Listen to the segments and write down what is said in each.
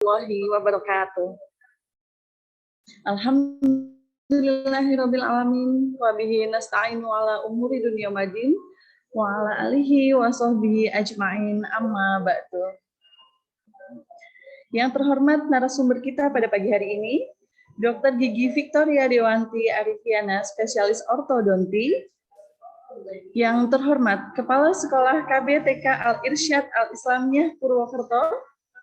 warahmatullahi wabarakatuh. Alhamdulillahirabbil alamin wa bihi nasta'inu ala umuri dunya madin wa ala alihi wa sahbihi ajmain amma ba'du. Yang terhormat narasumber kita pada pagi hari ini, Dr. Gigi Victoria Dewanti Arifiana, spesialis ortodonti. Yang terhormat Kepala Sekolah KBTK Al-Irsyad Al-Islamiyah Purwokerto,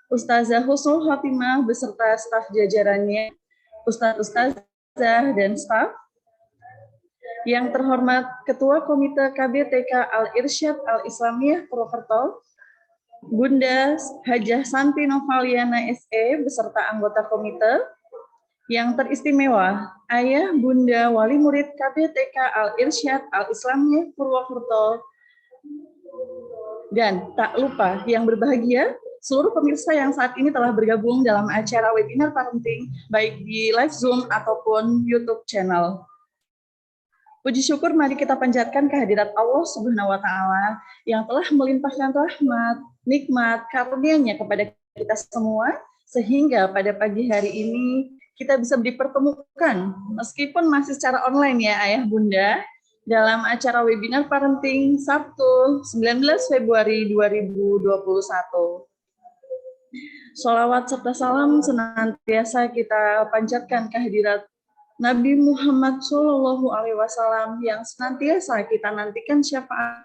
Ustazah Husnul Khotimah beserta staf jajarannya, Ustazah dan staf. Yang terhormat Ketua Komite KBTK Al-Irsyad Al-Islamiyah Purwokerto, Bunda Hajah Santi Novaliana SE beserta anggota komite. Yang teristimewa, Ayah Bunda Wali Murid KBTK Al-Irsyad Al-Islamiyah Purwokerto. Dan tak lupa yang berbahagia, seluruh pemirsa yang saat ini telah bergabung dalam acara webinar parenting, baik di live Zoom ataupun YouTube channel. Puji syukur mari kita panjatkan kehadirat Allah Subhanahu wa Ta'ala yang telah melimpahkan rahmat, nikmat, karunia-Nya kepada kita semua, sehingga pada pagi hari ini kita bisa dipertemukan, meskipun masih secara online ya Ayah Bunda, dalam acara webinar parenting Sabtu 19 Februari 2021. Sholawat serta salam senantiasa kita panjatkan kehadirat Nabi Muhammad SAW yang senantiasa kita nantikan syafaat.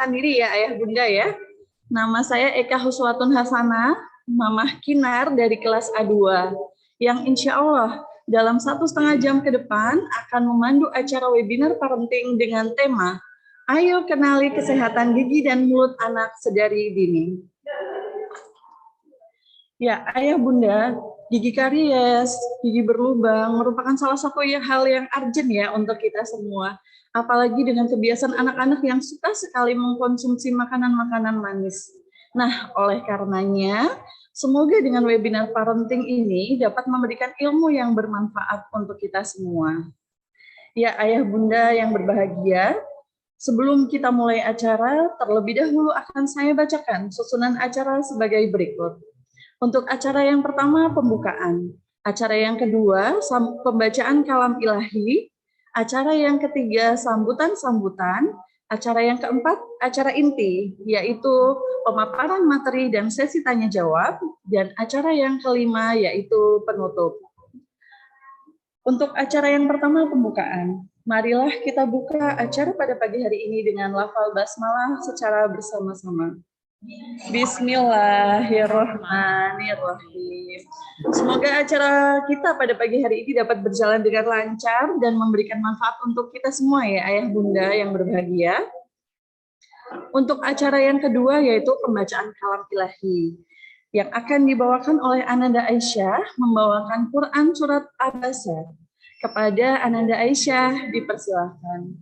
Diri ya Ayah Bunda ya. Nama saya Eka Huswatun Hasanah, Mamah Kinar dari kelas A2, yang insya Allah dalam 1,5 jam ke depan akan memandu acara webinar parenting dengan tema Ayo Kenali Kesehatan Gigi dan Mulut Anak Sedari Dini. Ya Ayah Bunda, gigi karies, gigi berlubang merupakan salah satu hal yang urgent ya untuk kita semua. Apalagi dengan kebiasaan anak-anak yang suka sekali mengkonsumsi makanan-makanan manis. Nah, oleh karenanya, semoga dengan webinar parenting ini dapat memberikan ilmu yang bermanfaat untuk kita semua. Ya, Ayah Bunda yang berbahagia, sebelum kita mulai acara, terlebih dahulu akan saya bacakan susunan acara sebagai berikut. Untuk acara yang pertama, pembukaan. Acara yang kedua, pembacaan kalam ilahi. Acara yang ketiga, sambutan-sambutan. Acara yang keempat, acara inti, yaitu pemaparan materi dan sesi tanya-jawab. Dan acara yang kelima, yaitu penutup. Untuk acara yang pertama, pembukaan. Marilah kita buka acara pada pagi hari ini dengan lafal basmalah secara bersama-sama. Bismillahirrahmanirrahim. Semoga acara kita pada pagi hari ini dapat berjalan dengan lancar dan memberikan manfaat untuk kita semua ya Ayah Bunda yang berbahagia. Untuk acara yang kedua yaitu pembacaan kalam ilahi yang akan dibawakan oleh Ananda Aisyah membawakan Quran Surat Abasa. Kepada Ananda Aisyah dipersilahkan.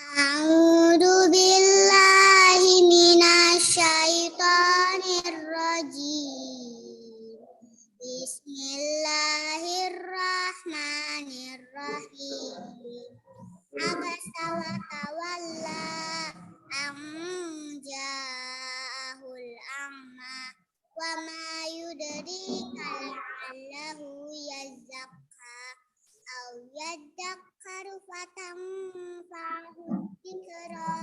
A'udzu billahi minasyaitonir rajim. Bismillahirrahmanirrahim. Abasa wa tawalla an ja'ahul a'ma wa ma yudrika la'allahu yazakka aw yadhakkaru fatanfa'ahu dzikra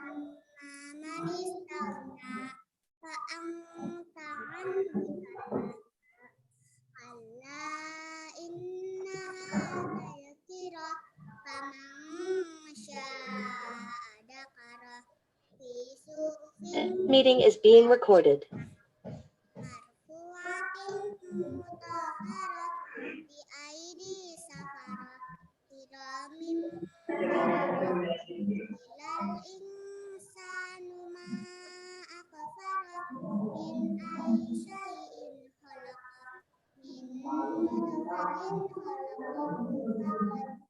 amma man istaghna fa anta anhu alla innaha tadhkira faman syaa'a dzakara fi suhufin Meeting is being recorded. marfu'atin mutahharah bi aidi safarah kiramin ilal insanu ma akfarah min ayyi syai'in khalaqah min nutfatin khalaqahu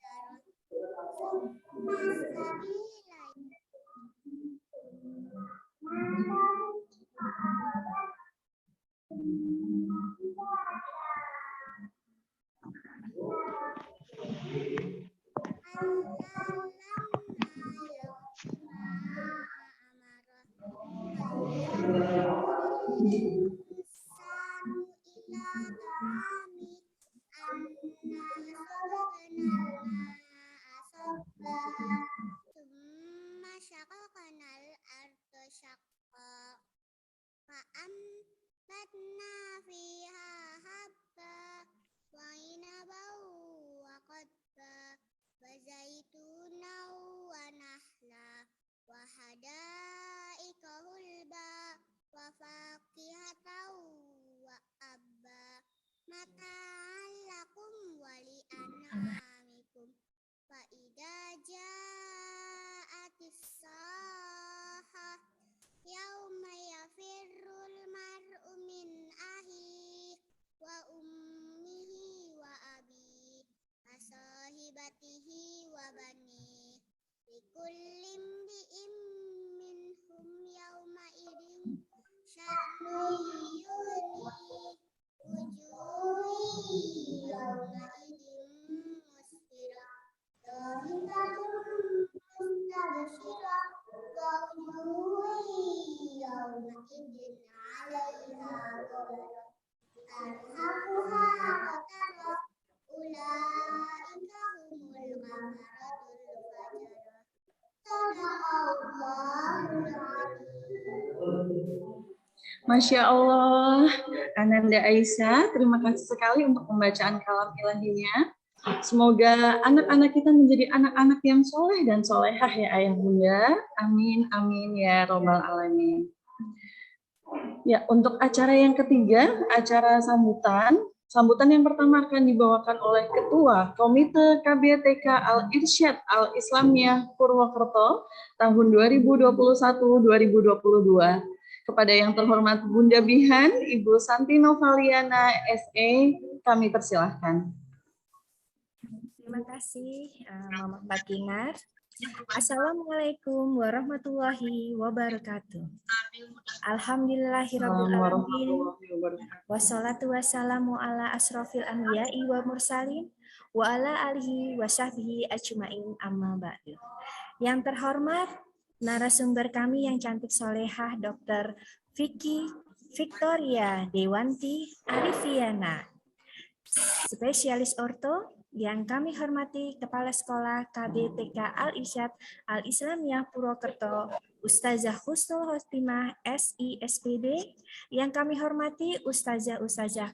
لكل امرئ منهم يومئذ شأن يغنيه وجوه يومئذ مسفرة ضاحكة مستبشرة ووجوه يومئذ عليها غبرة ترهقها قترة أولئك هم الكفرة الفجرة صدق الله العظيم. Masya Allah, Ananda Aisyah, terima kasih sekali untuk pembacaan kalam ilahinya. Semoga anak-anak kita menjadi anak-anak yang soleh dan solehah ya ayah bunda. Amin, amin ya robbal alamin. Ya, untuk acara yang ketiga, acara sambutan. Sambutan yang pertama akan dibawakan oleh Ketua Komite KBTK Al-Irsyad Al-Islamiyah Purwokerto tahun 2021-2022. Kepada yang terhormat Bunda Bihan, Ibu Santi Novaliana, SE, kami persilahkan. Terima kasih, Mama Mbak Kinar. Assalamualaikum warahmatullahi wabarakatuh. Alhamdulillahirrabbilalamin. Wassalatu wassalamu ala asrofil anbiya'i wa mursalin wa ala alihi wa sahbihi ajma'in amma ba'du. Yang terhormat narasumber kami yang cantik solehah Dr. Vicky Victoria Dewanti Arifiana, spesialis orto. Yang kami hormati Kepala Sekolah KBTK Al-Irsyad Al-Islamiyah Purwokerto, Ustazah Husnul Khotimah SI SPD. Yang kami hormati Ustazah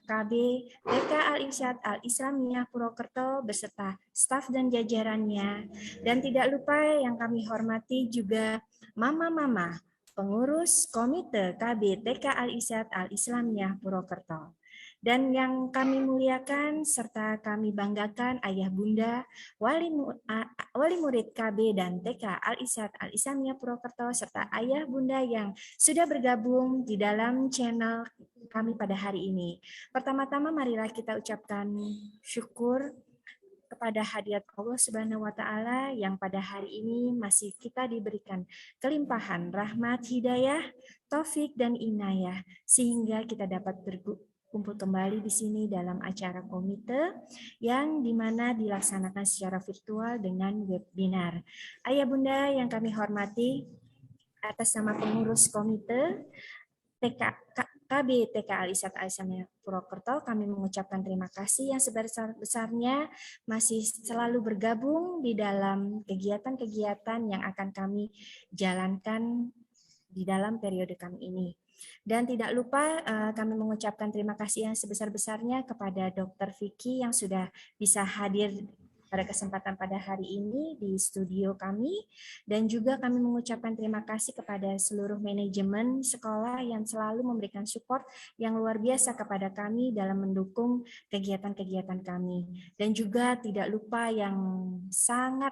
KBTK Al-Irsyad Al-Islamiyah Purwokerto beserta staf dan jajarannya. Dan tidak lupa yang kami hormati juga mama-mama pengurus Komite KBTK Al-Irsyad Al-Islamiyah Purwokerto. Dan yang kami muliakan serta kami banggakan ayah bunda, wali murid KB dan TK Al-Irsyad Al-Islamiyah Purwokerto serta ayah bunda yang sudah bergabung di dalam channel kami pada hari ini. Pertama-tama marilah kita ucapkan syukur kepada hadirat Allah Subhanahu wa taala yang pada hari ini masih kita diberikan kelimpahan rahmat, hidayah, taufik dan inayah sehingga kita dapat kumpul kembali di sini dalam acara komite yang dimana dilaksanakan secara virtual dengan webinar. Ayah bunda yang kami hormati, atas nama pengurus komite KBTK Al-Irsyad Al-Islamiyah Purwokerto, kami mengucapkan terima kasih yang sebesar-besarnya masih selalu bergabung di dalam kegiatan-kegiatan yang akan kami jalankan di dalam periode kami ini. Dan tidak lupa kami mengucapkan terima kasih yang sebesar-besarnya kepada Dr. Vicky yang sudah bisa hadir pada kesempatan pada hari ini di studio kami. Dan juga kami mengucapkan terima kasih kepada seluruh manajemen sekolah yang selalu memberikan support yang luar biasa kepada kami dalam mendukung kegiatan-kegiatan kami. Dan juga tidak lupa yang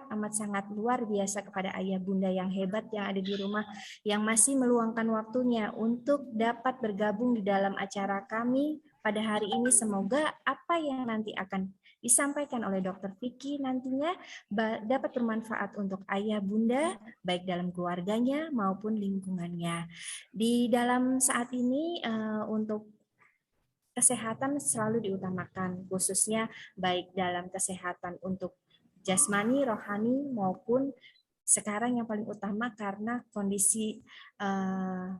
amat sangat luar biasa kepada ayah bunda yang hebat yang ada di rumah yang masih meluangkan waktunya untuk dapat bergabung di dalam acara kami pada hari ini. Semoga apa yang nanti akan disampaikan oleh Dr. Vicky nantinya dapat bermanfaat untuk ayah bunda baik dalam keluarganya maupun lingkungannya. Di dalam saat ini untuk kesehatan selalu diutamakan, khususnya baik dalam kesehatan untuk jasmani, rohani maupun sekarang yang paling utama karena kondisi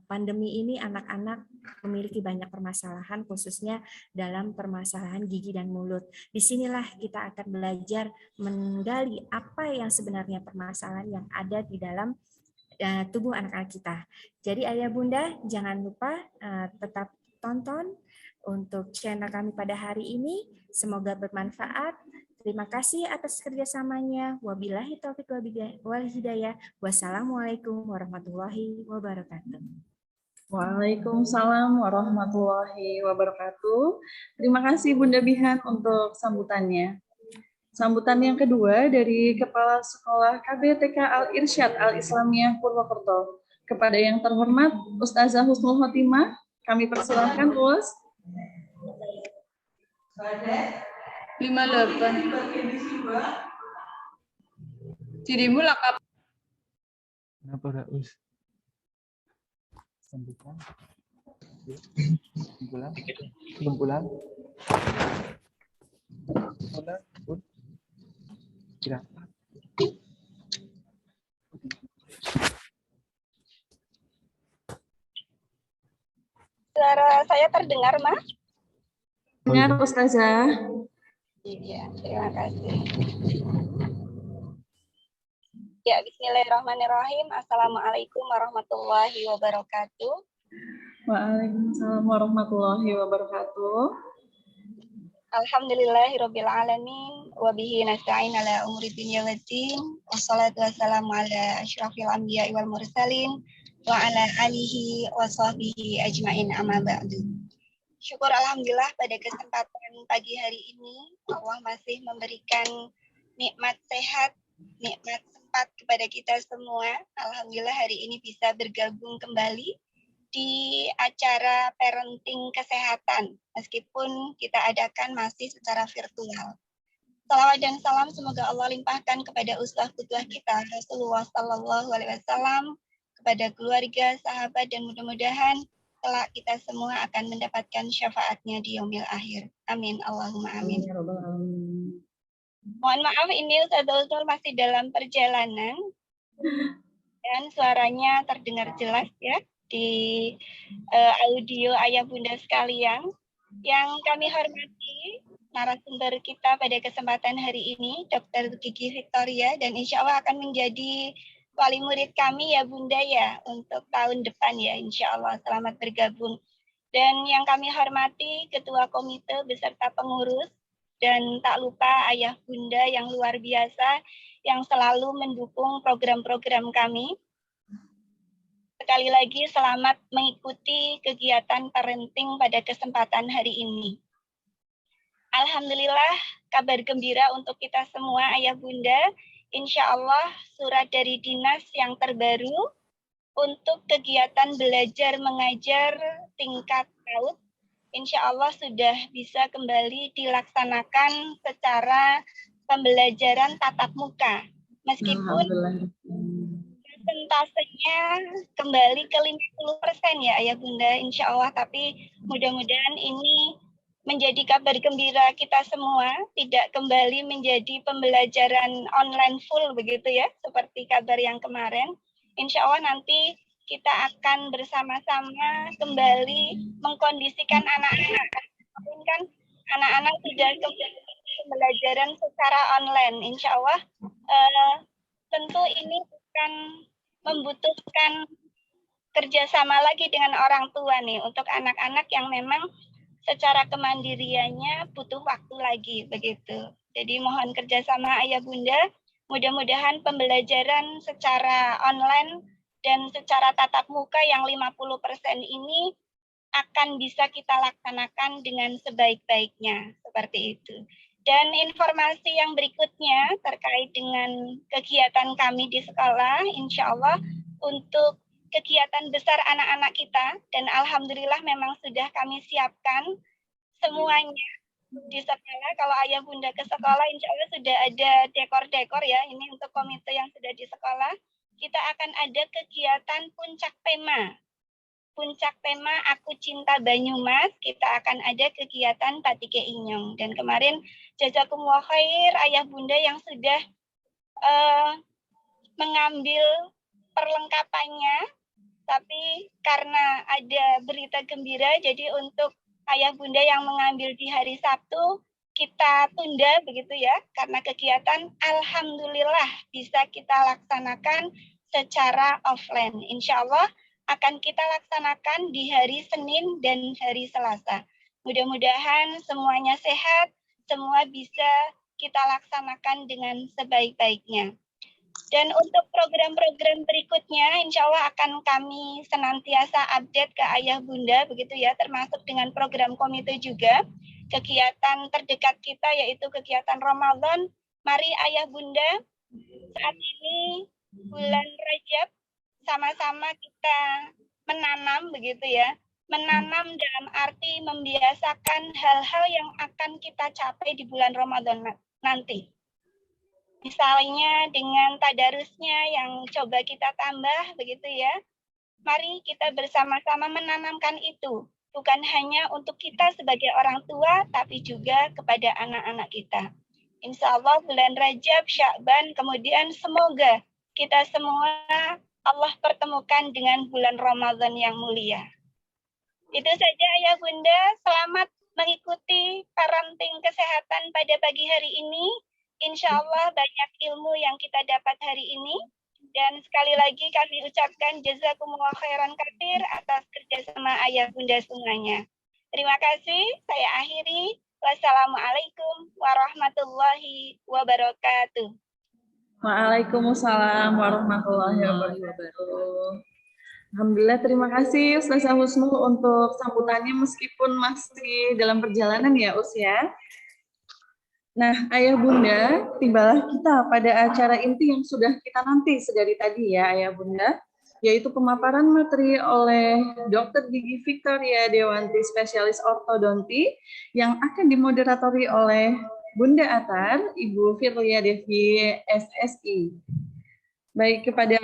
pandemi ini anak-anak memiliki banyak permasalahan khususnya dalam permasalahan gigi dan mulut. Disinilah kita akan belajar menggali apa yang sebenarnya permasalahan yang ada di dalam tubuh anak-anak kita. Jadi ayah bunda jangan lupa tetap tonton untuk channel kami pada hari ini. Semoga bermanfaat. Terima kasih atas kerjasamanya. Wabillahi taufiq wal hidayah. Wassalamualaikum warahmatullahi wabarakatuh. Waalaikumsalam warahmatullahi wabarakatuh. Terima kasih Bunda Bihan untuk sambutannya. Sambutan yang kedua dari Kepala Sekolah KBTK Al-Irsyad Al-Islamiyah Purwokerto. Kepada yang terhormat Ustazah Husnul Khotimah, kami persilahkan Us. 58. Dirimu lakap Kenapa Raus? Sambutkan. Pulang. Belum pulang. Pulang. Pun. Kira. Suara saya terdengar, Mas? Dengar Ustazah. Iya, terima kasih. Ya, bismillahirrahmanirrahim. Assalamualaikum warahmatullahi wabarakatuh. Waalaikumsalam warahmatullahi wabarakatuh. Alhamdulillahirabbil alamin wa bihi nasta'in ala umuri dunya waddin. Wassalatu wassalamu ala asyrafil anbiya'i wal mursalin wa ala alihi wa sahbihi ajmain amma ba'du. Syukur alhamdulillah pada kesempatan pagi hari ini Allah masih memberikan nikmat sehat, nikmat sempat kepada kita semua. Alhamdulillah hari ini bisa bergabung kembali di acara parenting kesehatan, meskipun kita adakan masih secara virtual. Salawat dan salam semoga Allah limpahkan kepada uswah qudwah kita Rasulullah Sallallahu Alaihi Wasallam, kepada keluarga, sahabat, dan mudah-mudahan kelak kita semua akan mendapatkan syafaatnya di yaumil akhir. Amin. Allahumma amin. Mohon maaf ini Ustadzul masih dalam perjalanan dan suaranya terdengar jelas ya di audio ayah bunda sekalian. Yang kami hormati narasumber kita pada kesempatan hari ini, Dr. Gigi Victoria, dan insya Allah akan menjadi wali murid kami ya bunda ya untuk tahun depan ya insya Allah. Selamat bergabung. Dan yang kami hormati Ketua Komite beserta pengurus, dan tak lupa ayah bunda yang luar biasa yang selalu mendukung program-program kami. Sekali lagi selamat mengikuti kegiatan parenting pada kesempatan hari ini. Alhamdulillah kabar gembira untuk kita semua ayah bunda. Insya Allah surat dari dinas yang terbaru untuk kegiatan belajar mengajar tingkat PAUD insya Allah sudah bisa kembali dilaksanakan secara pembelajaran tatap muka. Meskipun persentasenya kembali ke 50% ya ayah bunda insya Allah, tapi mudah-mudahan ini menjadi kabar gembira kita semua, tidak kembali menjadi pembelajaran online full begitu ya, seperti kabar yang kemarin. Insya Allah nanti kita akan bersama-sama kembali mengkondisikan anak-anak. Kan anak-anak sudah kembali pembelajaran secara online. Insya Allah tentu ini bukan membutuhkan kerjasama lagi dengan orang tua nih untuk anak-anak yang memang secara kemandiriannya butuh waktu lagi begitu. Jadi mohon kerjasama ayah bunda. Mudah-mudahan pembelajaran secara online dan secara tatap muka yang 50% ini akan bisa kita laksanakan dengan sebaik-baiknya seperti itu. Dan informasi yang berikutnya terkait dengan kegiatan kami di sekolah, insya Allah untuk kegiatan besar anak-anak kita, dan alhamdulillah memang sudah kami siapkan semuanya di sekolah. Kalau ayah bunda ke sekolah, insya Allah sudah ada dekor-dekor ya, ini untuk komite yang sudah di sekolah. Kita akan ada kegiatan puncak tema. Puncak tema Aku Cinta Banyumas, kita akan ada kegiatan Patike Inyong. Dan kemarin jazakumullah khair ayah bunda yang sudah mengambil perlengkapannya, tapi karena ada berita gembira, jadi untuk ayah bunda yang mengambil di hari Sabtu, kita tunda begitu ya, karena kegiatan alhamdulillah bisa kita laksanakan secara offline. Insya Allah akan kita laksanakan di hari Senin dan hari Selasa. Mudah-mudahan semuanya sehat, semua bisa kita laksanakan dengan sebaik-baiknya. Dan untuk program-program berikutnya, insya Allah akan kami senantiasa update ke ayah bunda, begitu ya, termasuk dengan program komite juga. Kegiatan terdekat kita yaitu kegiatan Ramadan. Mari ayah bunda, saat ini bulan Rajab, sama-sama kita menanam, begitu ya. Menanam dalam arti membiasakan hal-hal yang akan kita capai di bulan Ramadan nanti. Misalnya dengan tadarusnya yang coba kita tambah begitu ya. Mari kita bersama-sama menanamkan itu. Bukan hanya untuk kita sebagai orang tua, tapi juga kepada anak-anak kita. Insya Allah bulan Rajab, Sya'ban, kemudian semoga kita semua Allah pertemukan dengan bulan Ramadan yang mulia. Itu saja Ayah Bunda, selamat mengikuti parenting kesehatan pada pagi hari ini. Insya Allah banyak ilmu yang kita dapat hari ini. Dan sekali lagi kami ucapkan jazakumullah khairan katsir atas kerjasama Ayah Bunda semuanya. Terima kasih, saya akhiri. Wassalamualaikum warahmatullahi wabarakatuh. Waalaikumsalam warahmatullahi wabarakatuh. Alhamdulillah, terima kasih Ustazah Husnul untuk sambutannya meskipun masih dalam perjalanan ya Us ya. Nah, Ayah Bunda, tibalah kita pada acara inti yang sudah kita nanti sedari tadi ya Ayah Bunda, yaitu pemaparan materi oleh Dr. Gigi Victoria Dewanti, spesialis ortodonti, yang akan dimoderatori oleh Bunda Atar, Ibu Firlia Devi, SSI. Baik, kepada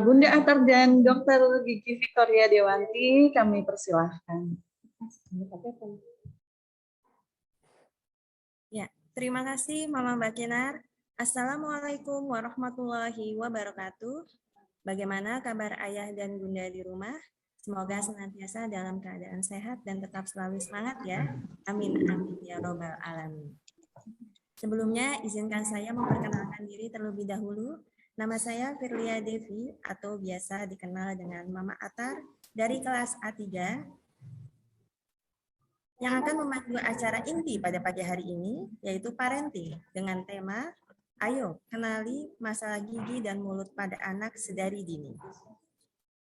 Bunda Atar dan Dr. Gigi Victoria Dewanti, kami persilahkan. Ya, terima kasih Mama Mbak Kinar. Assalamualaikum warahmatullahi wabarakatuh. Bagaimana kabar ayah dan bunda di rumah? Semoga senantiasa dalam keadaan sehat dan tetap selalu semangat ya. Amin, amin ya robbal alamin. Sebelumnya, izinkan saya memperkenalkan diri terlebih dahulu. Nama saya Firlia Devi atau biasa dikenal dengan Mama Atar dari kelas A3 yang akan memandu acara inti pada pagi hari ini, yaitu parenting dengan tema Ayo kenali masalah gigi dan mulut pada anak sedari dini.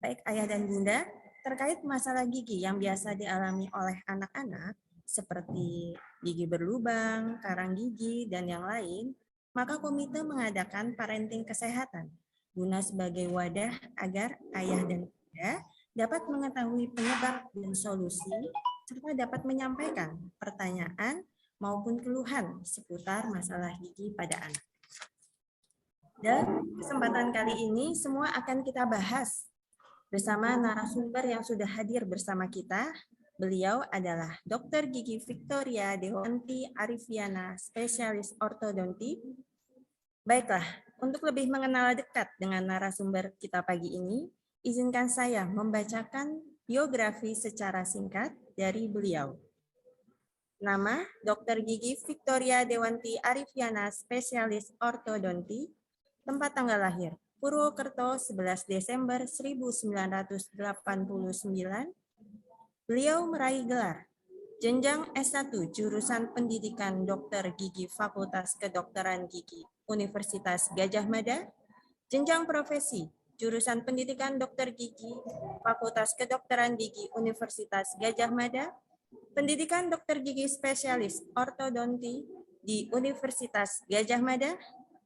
Baik ayah dan bunda, terkait masalah gigi yang biasa dialami oleh anak-anak seperti gigi berlubang, karang gigi, dan yang lain, maka komite mengadakan parenting kesehatan guna sebagai wadah agar ayah dan bunda dapat mengetahui penyebab dan solusi serta dapat menyampaikan pertanyaan maupun keluhan seputar masalah gigi pada anak. Dan kesempatan kali ini semua akan kita bahas bersama narasumber yang sudah hadir bersama kita. Beliau adalah Dr. Gigi Victoria Dewanti Arifiana, spesialis ortodonti. Baiklah, untuk lebih mengenal dekat dengan narasumber kita pagi ini, izinkan saya membacakan biografi secara singkat dari beliau. Nama Dr. Gigi Victoria Dewanti Arifiana, spesialis ortodonti. Tempat tanggal lahir, Purwokerto 11 Desember 1989. Beliau meraih gelar jenjang S1 jurusan pendidikan Dokter Gigi Fakultas Kedokteran Gigi Universitas Gadjah Mada, jenjang profesi jurusan pendidikan Dokter Gigi Fakultas Kedokteran Gigi Universitas Gadjah Mada, pendidikan Dokter Gigi spesialis ortodonti di Universitas Gadjah Mada.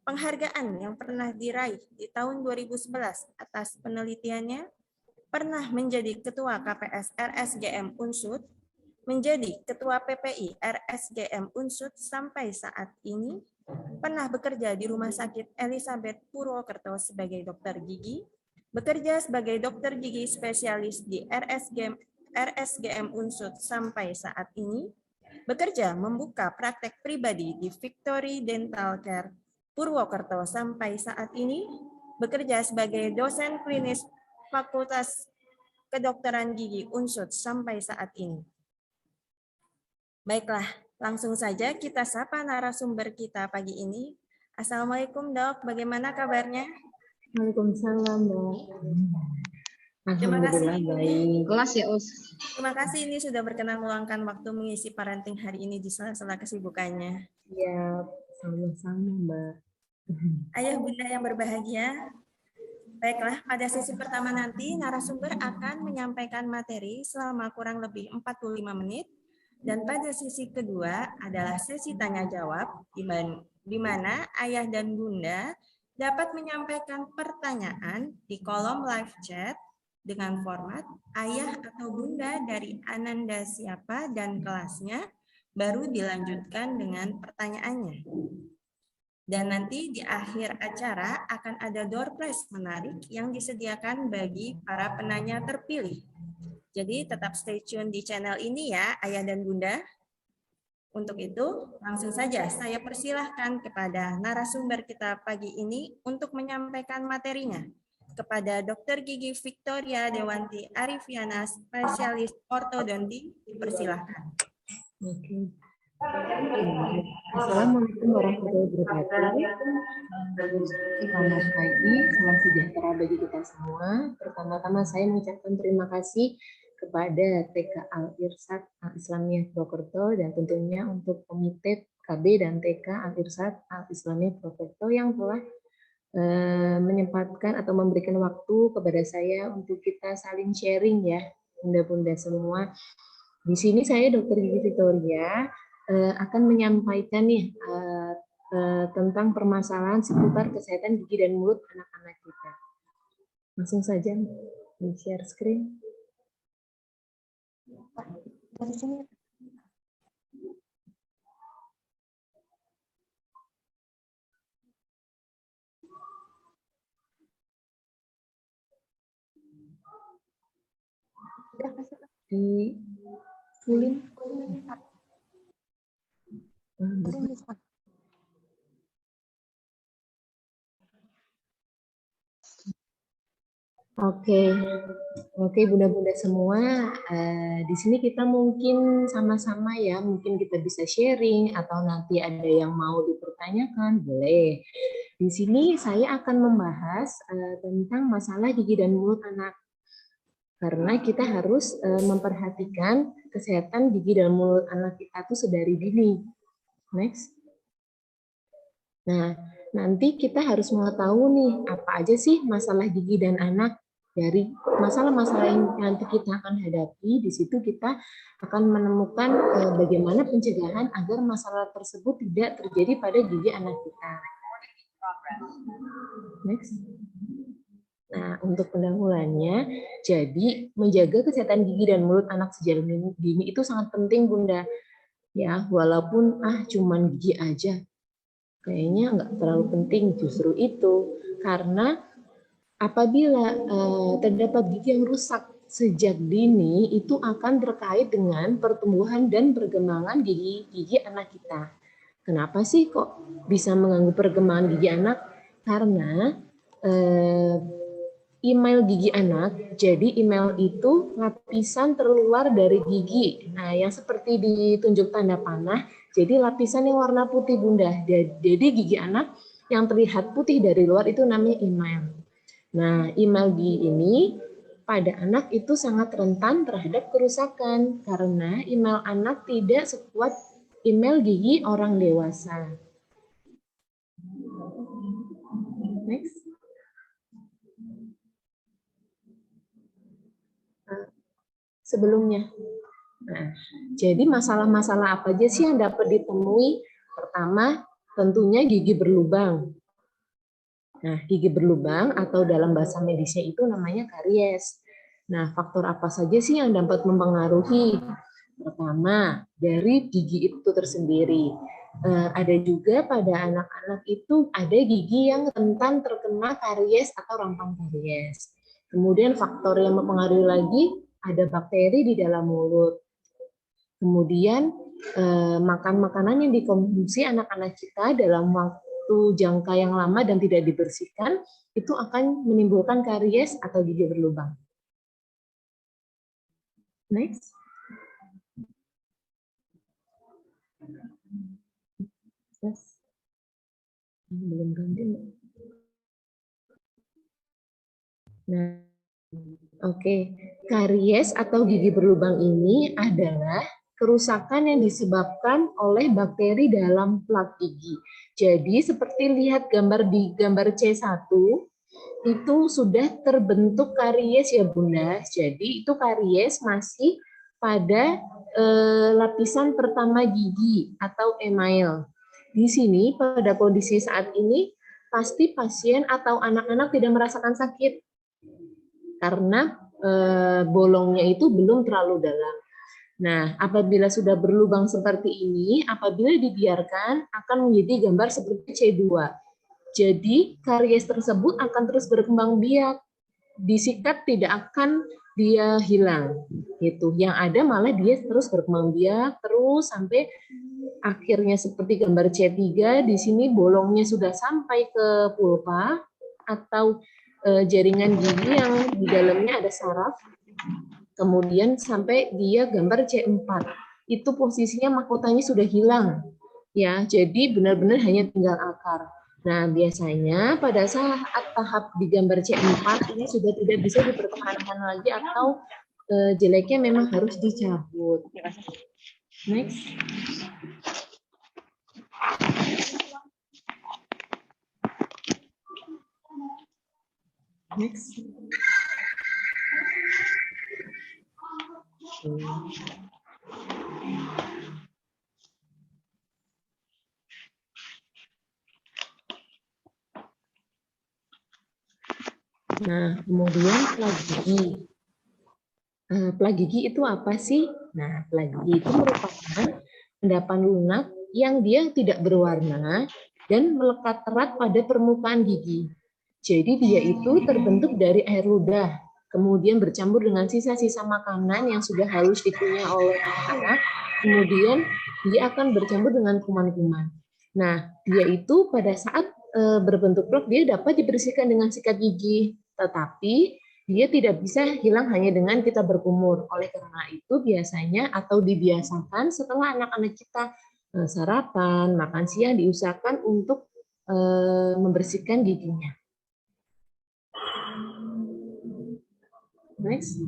Penghargaan yang pernah diraih di tahun 2011 atas penelitiannya, pernah menjadi Ketua KPS RSGM Unsud, menjadi Ketua PPI RSGM Unsud sampai saat ini, pernah bekerja di Rumah Sakit Elizabeth Purwokerto sebagai dokter gigi, bekerja sebagai dokter gigi spesialis di RSGM Unsud sampai saat ini, bekerja membuka praktek pribadi di Victory Dental Care Purwokerto sampai saat ini, bekerja sebagai dosen klinis Fakultas Kedokteran Gigi Unsud sampai saat ini. Baiklah, langsung saja kita sapa narasumber kita pagi ini. Assalamualaikum dok, bagaimana kabarnya? Waalaikumsalam dok. Terima kasih. Baik. Kelas ya Us. Terima kasih ini sudah berkenan meluangkan waktu mengisi parenting hari ini di sela-sela kesibukannya. Ya, sama-sama Mbak. Ayah bunda yang berbahagia, baiklah pada sesi pertama nanti narasumber akan menyampaikan materi selama kurang lebih 45 menit dan pada sesi kedua adalah sesi tanya jawab di mana ayah dan bunda dapat menyampaikan pertanyaan di kolom live chat dengan format ayah atau bunda dari Ananda siapa dan kelasnya baru dilanjutkan dengan pertanyaannya. Dan nanti di akhir acara akan ada door prize menarik yang disediakan bagi para penanya terpilih. Jadi tetap stay tune di channel ini ya, Ayah dan Bunda. Untuk itu, langsung saja saya persilahkan kepada narasumber kita pagi ini untuk menyampaikan materinya. Kepada Dr. Gigi Victoria Dewanti Arifiana, spesialis ortodonti, dipersilahkan. Oke. Assalamualaikum warahmatullahi wabarakatuh. Selamat pagi, salam sejahtera bagi kita semua. Pertama-tama saya mengucapkan terima kasih kepada TK Al-Irsyad Al-Islamiyah Purwokerto dan tentunya untuk Komite KB dan TK Al-Irsyad Al-Islamiyah Purwokerto yang telah menyempatkan atau memberikan waktu kepada saya untuk kita saling sharing ya, bunda-bunda semua. Di sini saya Dr. Gigi Victoria akan menyampaikan nih tentang permasalahan seputar kesehatan gigi dan mulut anak-anak kita. Langsung saja share screen. Dari sini. Di fullin. Oke, bunda-bunda semua. Di sini kita mungkin sama-sama ya, mungkin kita bisa sharing atau nanti ada yang mau dipertanyakan, boleh. Di sini saya akan membahas tentang masalah gigi dan mulut anak. Karena kita harus memperhatikan kesehatan gigi dan mulut anak kita itu sedari dini. Next. Nah, nanti kita harus mengetahui nih, apa aja sih masalah gigi dan anak. Dari masalah-masalah yang nanti kita akan hadapi, di situ kita akan menemukan bagaimana pencegahan agar masalah tersebut tidak terjadi pada gigi anak kita. Next. Nah, untuk pendahuluannya, jadi menjaga kesehatan gigi dan mulut anak sejak dini itu sangat penting, Bunda. Ya, walaupun cuman gigi aja, kayaknya nggak terlalu penting, justru itu. Karena apabila terdapat gigi yang rusak sejak dini, itu akan terkait dengan pertumbuhan dan perkembangan gigi anak kita. Kenapa sih kok bisa mengganggu perkembangan gigi anak? Karena email gigi anak, jadi email itu lapisan terluar dari gigi. Nah, yang seperti ditunjuk tanda panah, jadi lapisan yang warna putih, Bunda. Jadi gigi anak yang terlihat putih dari luar itu namanya email. Nah, email gigi ini pada anak itu sangat rentan terhadap kerusakan karena email anak tidak sekuat email gigi orang dewasa. Next. Sebelumnya. Nah, jadi masalah-masalah apa aja sih yang dapat ditemui? Pertama, tentunya gigi berlubang. Nah, gigi berlubang atau dalam bahasa medisnya itu namanya karies. Nah, faktor apa saja sih yang dapat mempengaruhi? Pertama, dari gigi itu tersendiri. Ada juga pada anak-anak itu ada gigi yang rentan terkena karies atau rampang karies. Kemudian faktor yang mempengaruhi lagi ada bakteri di dalam mulut. Kemudian makan makanan yang dikonsumsi anak-anak kita dalam waktu jangka yang lama dan tidak dibersihkan, itu akan menimbulkan karies atau gigi berlubang. Next. Yes. Belum ganti. Nah, oke. Karies atau gigi berlubang ini adalah kerusakan yang disebabkan oleh bakteri dalam plak gigi. Jadi seperti lihat gambar di gambar C1, itu sudah terbentuk karies ya Bunda. Jadi itu karies masih pada lapisan pertama gigi atau email. Di sini pada kondisi saat ini pasti pasien atau anak-anak tidak merasakan sakit karena bolongnya itu belum terlalu dalam. Nah, apabila sudah berlubang seperti ini, apabila dibiarkan akan menjadi gambar seperti C2. Jadi karies tersebut akan terus berkembang biak, disikat tidak akan dia hilang gitu. Yang ada malah dia terus berkembang biak terus sampai akhirnya seperti gambar C3. Di sini bolongnya sudah sampai ke pulpa atau jaringan gigi yang di dalamnya ada saraf. Kemudian sampai dia gambar C4. Itu posisinya mahkotanya sudah hilang. Ya, jadi benar-benar hanya tinggal akar. Nah, biasanya pada saat tahap di gambar C4 ini sudah tidak bisa dipertahankan lagi atau jeleknya memang harus dicabut. Next. Next. Nah, kemudian plak gigi. Plak gigi itu apa sih? Nah, plak gigi itu merupakan endapan lunak yang dia tidak berwarna dan melekat erat pada permukaan gigi. Jadi dia itu terbentuk dari air ludah, kemudian bercampur dengan sisa-sisa makanan yang sudah halus dikunyah oleh anak-anak, kemudian dia akan bercampur dengan kuman-kuman. Nah, dia itu pada saat berbentuk plak dia dapat dibersihkan dengan sikat gigi, tetapi dia tidak bisa hilang hanya dengan kita berkumur. Oleh karena itu biasanya atau dibiasakan setelah anak-anak kita sarapan, makan siang diusahakan untuk membersihkan giginya. Next.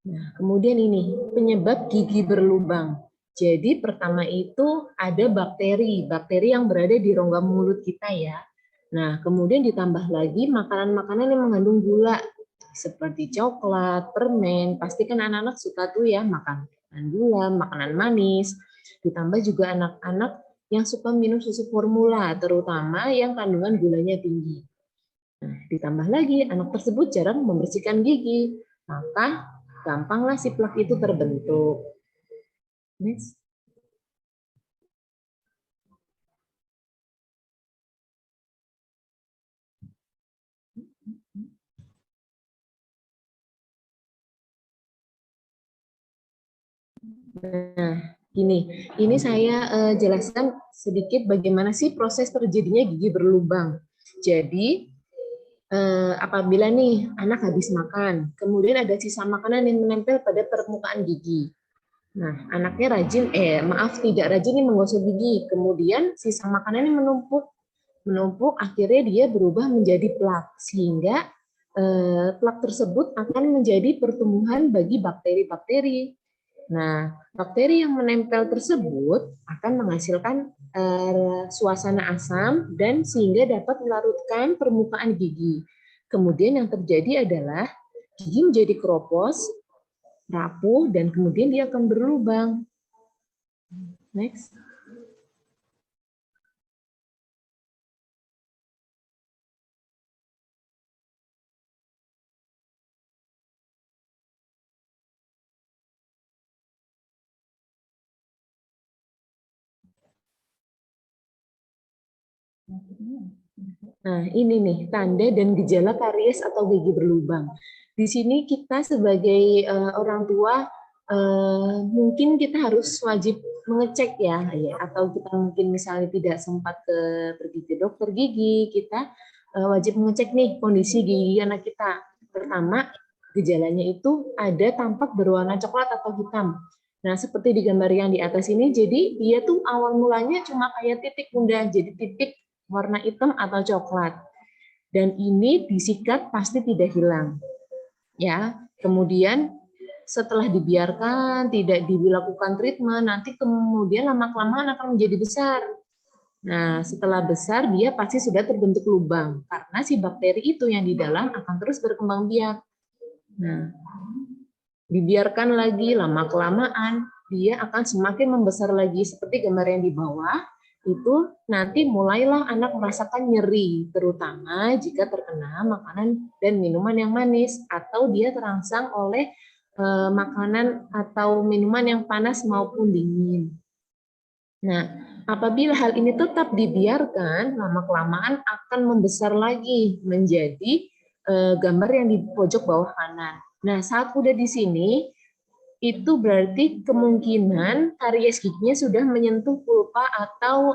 Nah, kemudian ini penyebab gigi berlubang. Jadi pertama itu ada bakteri yang berada di rongga mulut kita ya. Nah, kemudian ditambah lagi makanan-makanan yang mengandung gula seperti coklat, permen. Pasti kan anak-anak suka tuh ya makan gula, makanan manis. Ditambah juga anak-anak yang suka minum susu formula, terutama yang kandungan gulanya tinggi. Nah, ditambah lagi anak tersebut jarang membersihkan gigi, maka gampanglah si plak itu terbentuk. Next. Nah, ini saya jelaskan sedikit bagaimana sih proses terjadinya gigi berlubang. Jadi, apabila nih anak habis makan, kemudian ada sisa makanan yang menempel pada permukaan gigi. Nah, anaknya tidak rajin nih menggosok gigi, kemudian sisa makanannya menumpuk, akhirnya dia berubah menjadi plak, sehingga plak tersebut akan menjadi pertumbuhan bagi bakteri-bakteri. Nah, bakteri yang menempel tersebut akan menghasilkan suasana asam dan sehingga dapat melarutkan permukaan gigi. Kemudian yang terjadi adalah gigi menjadi keropos, rapuh, dan kemudian dia akan berlubang. Next. Nah, ini nih tanda dan gejala karies atau gigi berlubang. Di sini kita sebagai orang tua mungkin kita harus wajib mengecek ya, atau kita mungkin misalnya tidak sempat pergi ke dokter gigi, kita wajib mengecek nih kondisi gigi anak kita. Pertama, gejalanya itu ada tampak berwarna coklat atau hitam. Nah, seperti di gambar yang di atas ini, jadi dia tuh awal mulanya cuma kayak titik bunda, jadi titik warna hitam atau coklat. Dan ini disikat pasti tidak hilang. Ya, kemudian setelah dibiarkan tidak dilakukan treatment, nanti kemudian lama-kelamaan akan menjadi besar. Nah, setelah besar dia pasti sudah terbentuk lubang karena si bakteri itu yang di dalam akan terus berkembang biak. Nah, dibiarkan lagi lama-kelamaan dia akan semakin membesar lagi seperti gambar yang di bawah. Itu nanti mulailah anak merasakan nyeri, terutama jika terkena makanan dan minuman yang manis atau dia terangsang oleh makanan atau minuman yang panas maupun dingin. Nah, apabila hal ini tetap dibiarkan, lama-kelamaan akan membesar lagi menjadi gambar yang di pojok bawah kanan. Nah, saat udah di sini, itu berarti kemungkinan karies giginya sudah menyentuh pulpa atau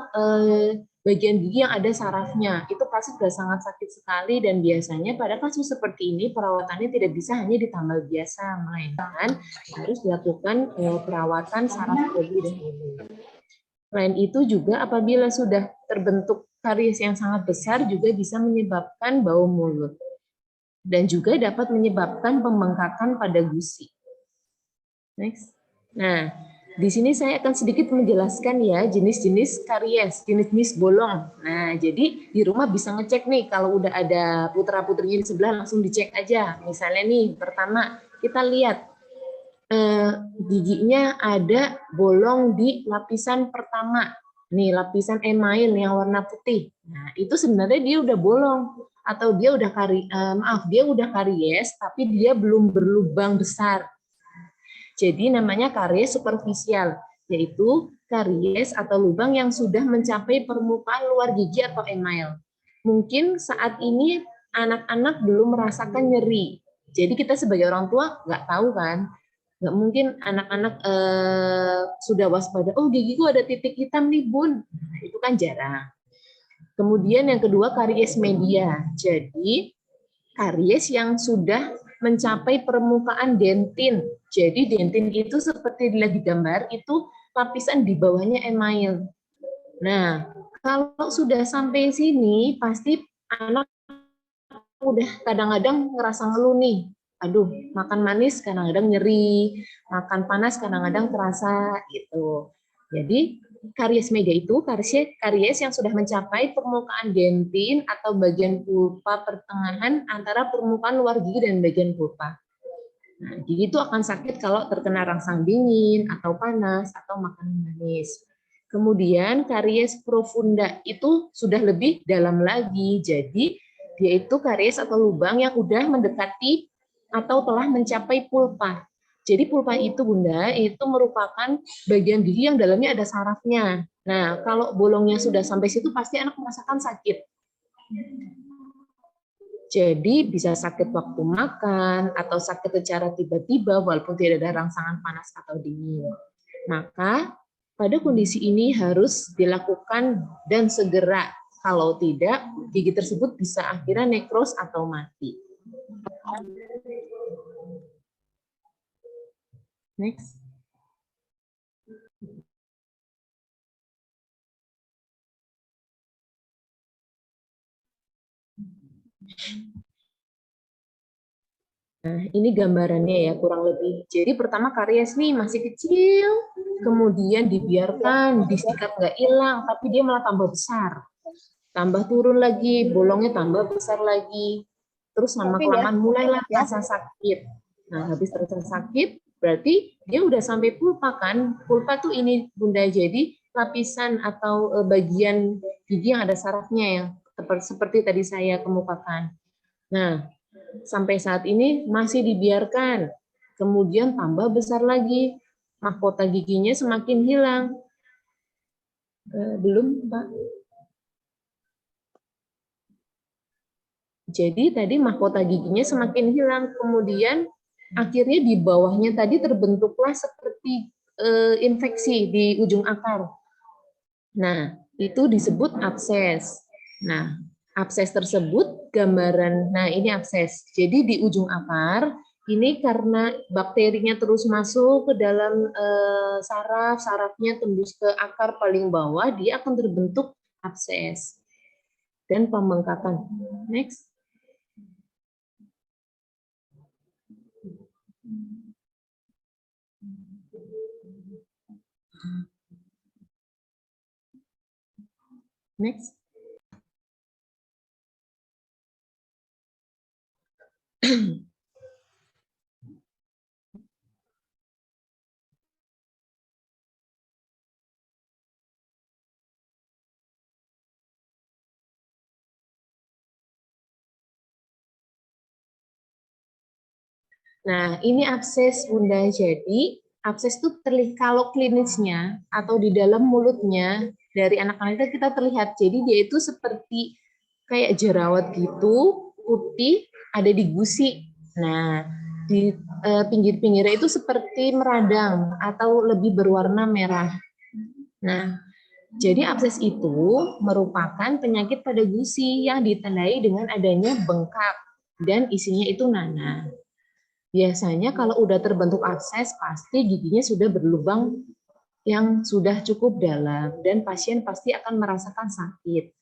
bagian gigi yang ada sarafnya. Itu pasti sudah sangat sakit sekali dan biasanya pada kasus seperti ini perawatannya tidak bisa hanya ditambal biasa, melainkan harus dilakukan perawatan saraf terlebih dahulu. Selain itu juga apabila sudah terbentuk karies yang sangat besar juga bisa menyebabkan bau mulut dan juga dapat menyebabkan pembengkakan pada gusi. Next. Nah, di sini saya akan sedikit menjelaskan ya jenis-jenis karies, jenis-jenis bolong. Nah, jadi di rumah bisa ngecek nih kalau udah ada putra-putrinya di sebelah langsung dicek aja. Misalnya nih, pertama kita lihat giginya ada bolong di lapisan pertama. Nih, lapisan email yang warna putih. Nah, itu sebenarnya dia udah bolong atau dia udah dia udah karies tapi dia belum berlubang besar. Jadi namanya karies superficial, yaitu karies atau lubang yang sudah mencapai permukaan luar gigi atau email. Mungkin saat ini anak-anak belum merasakan nyeri. Jadi kita sebagai orang tua nggak tahu kan, nggak mungkin anak-anak sudah waspada, oh gigiku ada titik hitam nih bun, nah, itu kan jarang. Kemudian yang kedua karies media, jadi karies yang sudah mencapai permukaan dentin. Jadi dentin itu seperti dilihat di gambar, itu lapisan di bawahnya email. Nah, kalau sudah sampai sini, pasti anak udah kadang-kadang ngerasa ngeluh nih. Aduh, makan manis kadang-kadang nyeri, makan panas kadang-kadang terasa gitu. Jadi karies media itu karies yang sudah mencapai permukaan dentin atau bagian pulpa pertengahan antara permukaan luar gigi dan bagian pulpa. Nah, gigi itu akan sakit kalau terkena rangsang dingin atau panas atau makanan manis. Kemudian karies profunda itu sudah lebih dalam lagi. Jadi yaitu karies atau lubang yang udah mendekati atau telah mencapai pulpa. Jadi pulpa itu Bunda, itu merupakan bagian gigi yang dalamnya ada sarafnya. Nah, kalau bolongnya sudah sampai situ pasti anak merasakan sakit. Jadi bisa sakit waktu makan atau sakit secara tiba-tiba walaupun tidak ada rangsangan panas atau dingin. Maka pada kondisi ini harus dilakukan dan segera. Kalau tidak, gigi tersebut bisa akhirnya nekros atau mati. Next. Nah, ini gambarannya ya kurang lebih. Jadi pertama karies nih masih kecil, kemudian dibiarkan, disikat nggak hilang, tapi dia malah tambah besar. Tambah turun lagi, bolongnya tambah besar lagi. Terus lama-kelamaan mulailah terasa sakit. Nah, habis terasa sakit, berarti dia udah sampai pulpa kan? Pulpa tuh ini Bunda, jadi lapisan atau bagian gigi yang ada sarafnya yang seperti tadi saya kemukakan. Nah, sampai saat ini masih dibiarkan. Kemudian tambah besar lagi. Mahkota giginya semakin hilang. Belum, Pak. Jadi tadi mahkota giginya semakin hilang. Kemudian akhirnya di bawahnya tadi terbentuklah seperti infeksi di ujung akar. Nah, itu disebut abses. Nah, abses tersebut gambaran, nah ini abses. Jadi di ujung akar, ini karena bakterinya terus masuk ke dalam sarafnya tembus ke akar paling bawah, dia akan terbentuk abses dan pembengkakan. Next. Next. Nah, ini abses Bunda. Jadi, abses itu terlihat kalau klinisnya atau di dalam mulutnya dari anak-anak itu kita terlihat. Jadi dia itu seperti kayak jerawat gitu, putih, ada di gusi. Nah, di pinggir-pinggirnya itu seperti meradang atau lebih berwarna merah. Nah, jadi abses itu merupakan penyakit pada gusi yang ditandai dengan adanya bengkak dan isinya itu nanah. Biasanya kalau udah terbentuk abses, pasti giginya sudah berlubang yang sudah cukup dalam dan pasien pasti akan merasakan sakit.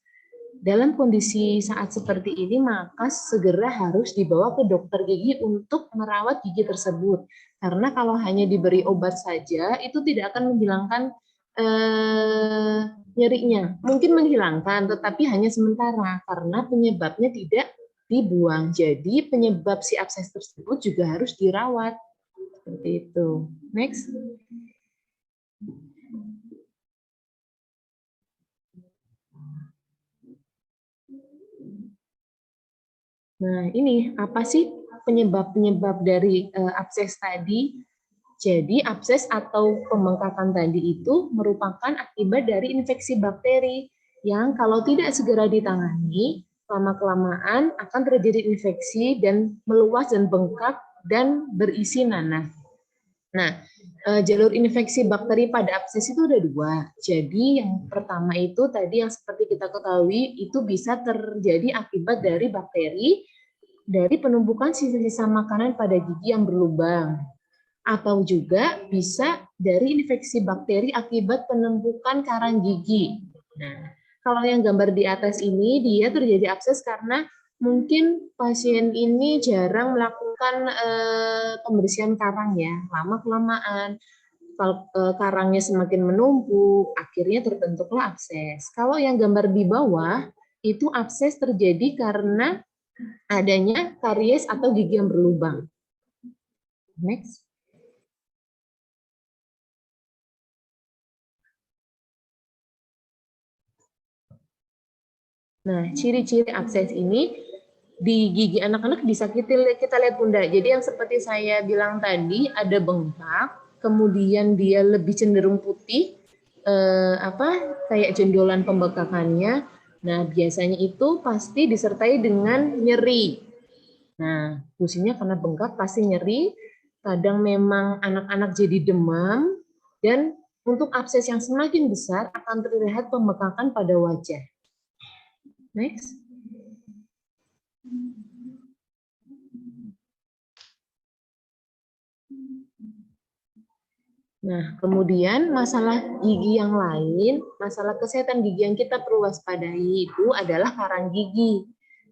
Dalam kondisi saat seperti ini, maka segera harus dibawa ke dokter gigi untuk merawat gigi tersebut. Karena kalau hanya diberi obat saja, itu tidak akan menghilangkan nyerinya. Mungkin menghilangkan, tetapi hanya sementara karena penyebabnya tidak dibuang. Jadi penyebab si abses tersebut juga harus dirawat. Seperti itu. Next. Nah, ini apa sih penyebab-penyebab dari abses tadi? Jadi abses atau pembengkakan tadi itu merupakan akibat dari infeksi bakteri yang kalau tidak segera ditangani, lama-kelamaan akan terjadi infeksi dan meluas dan bengkak dan berisi nanah. Nah, jalur infeksi bakteri pada abses itu ada dua. Jadi yang pertama itu tadi yang seperti kita ketahui itu bisa terjadi akibat dari bakteri dari penumpukan sisa-sisa makanan pada gigi yang berlubang. Atau juga bisa dari infeksi bakteri akibat penumpukan karang gigi. Nah, kalau yang gambar di atas ini dia terjadi abses karena mungkin pasien ini jarang melakukan pembersihan karang ya, lama-kelamaan. Kalau karangnya semakin menumpuk, akhirnya terbentuklah abses. Kalau yang gambar di bawah itu abses terjadi karena adanya karies atau gigi yang berlubang. Next. Nah, ciri-ciri abses ini di gigi anak-anak bisa kita lihat Bunda. Jadi yang seperti saya bilang tadi, ada bengkak, kemudian dia lebih cenderung putih, kayak jendolan pembengkakannya. Nah, biasanya itu pasti disertai dengan nyeri. Nah, fungsinya karena bengkak pasti nyeri, kadang memang anak-anak jadi demam, dan untuk abses yang semakin besar akan terlihat pembengkakan pada wajah. Next. Nah, kemudian masalah gigi yang lain, masalah kesehatan gigi yang kita perlu waspadai itu adalah karang gigi.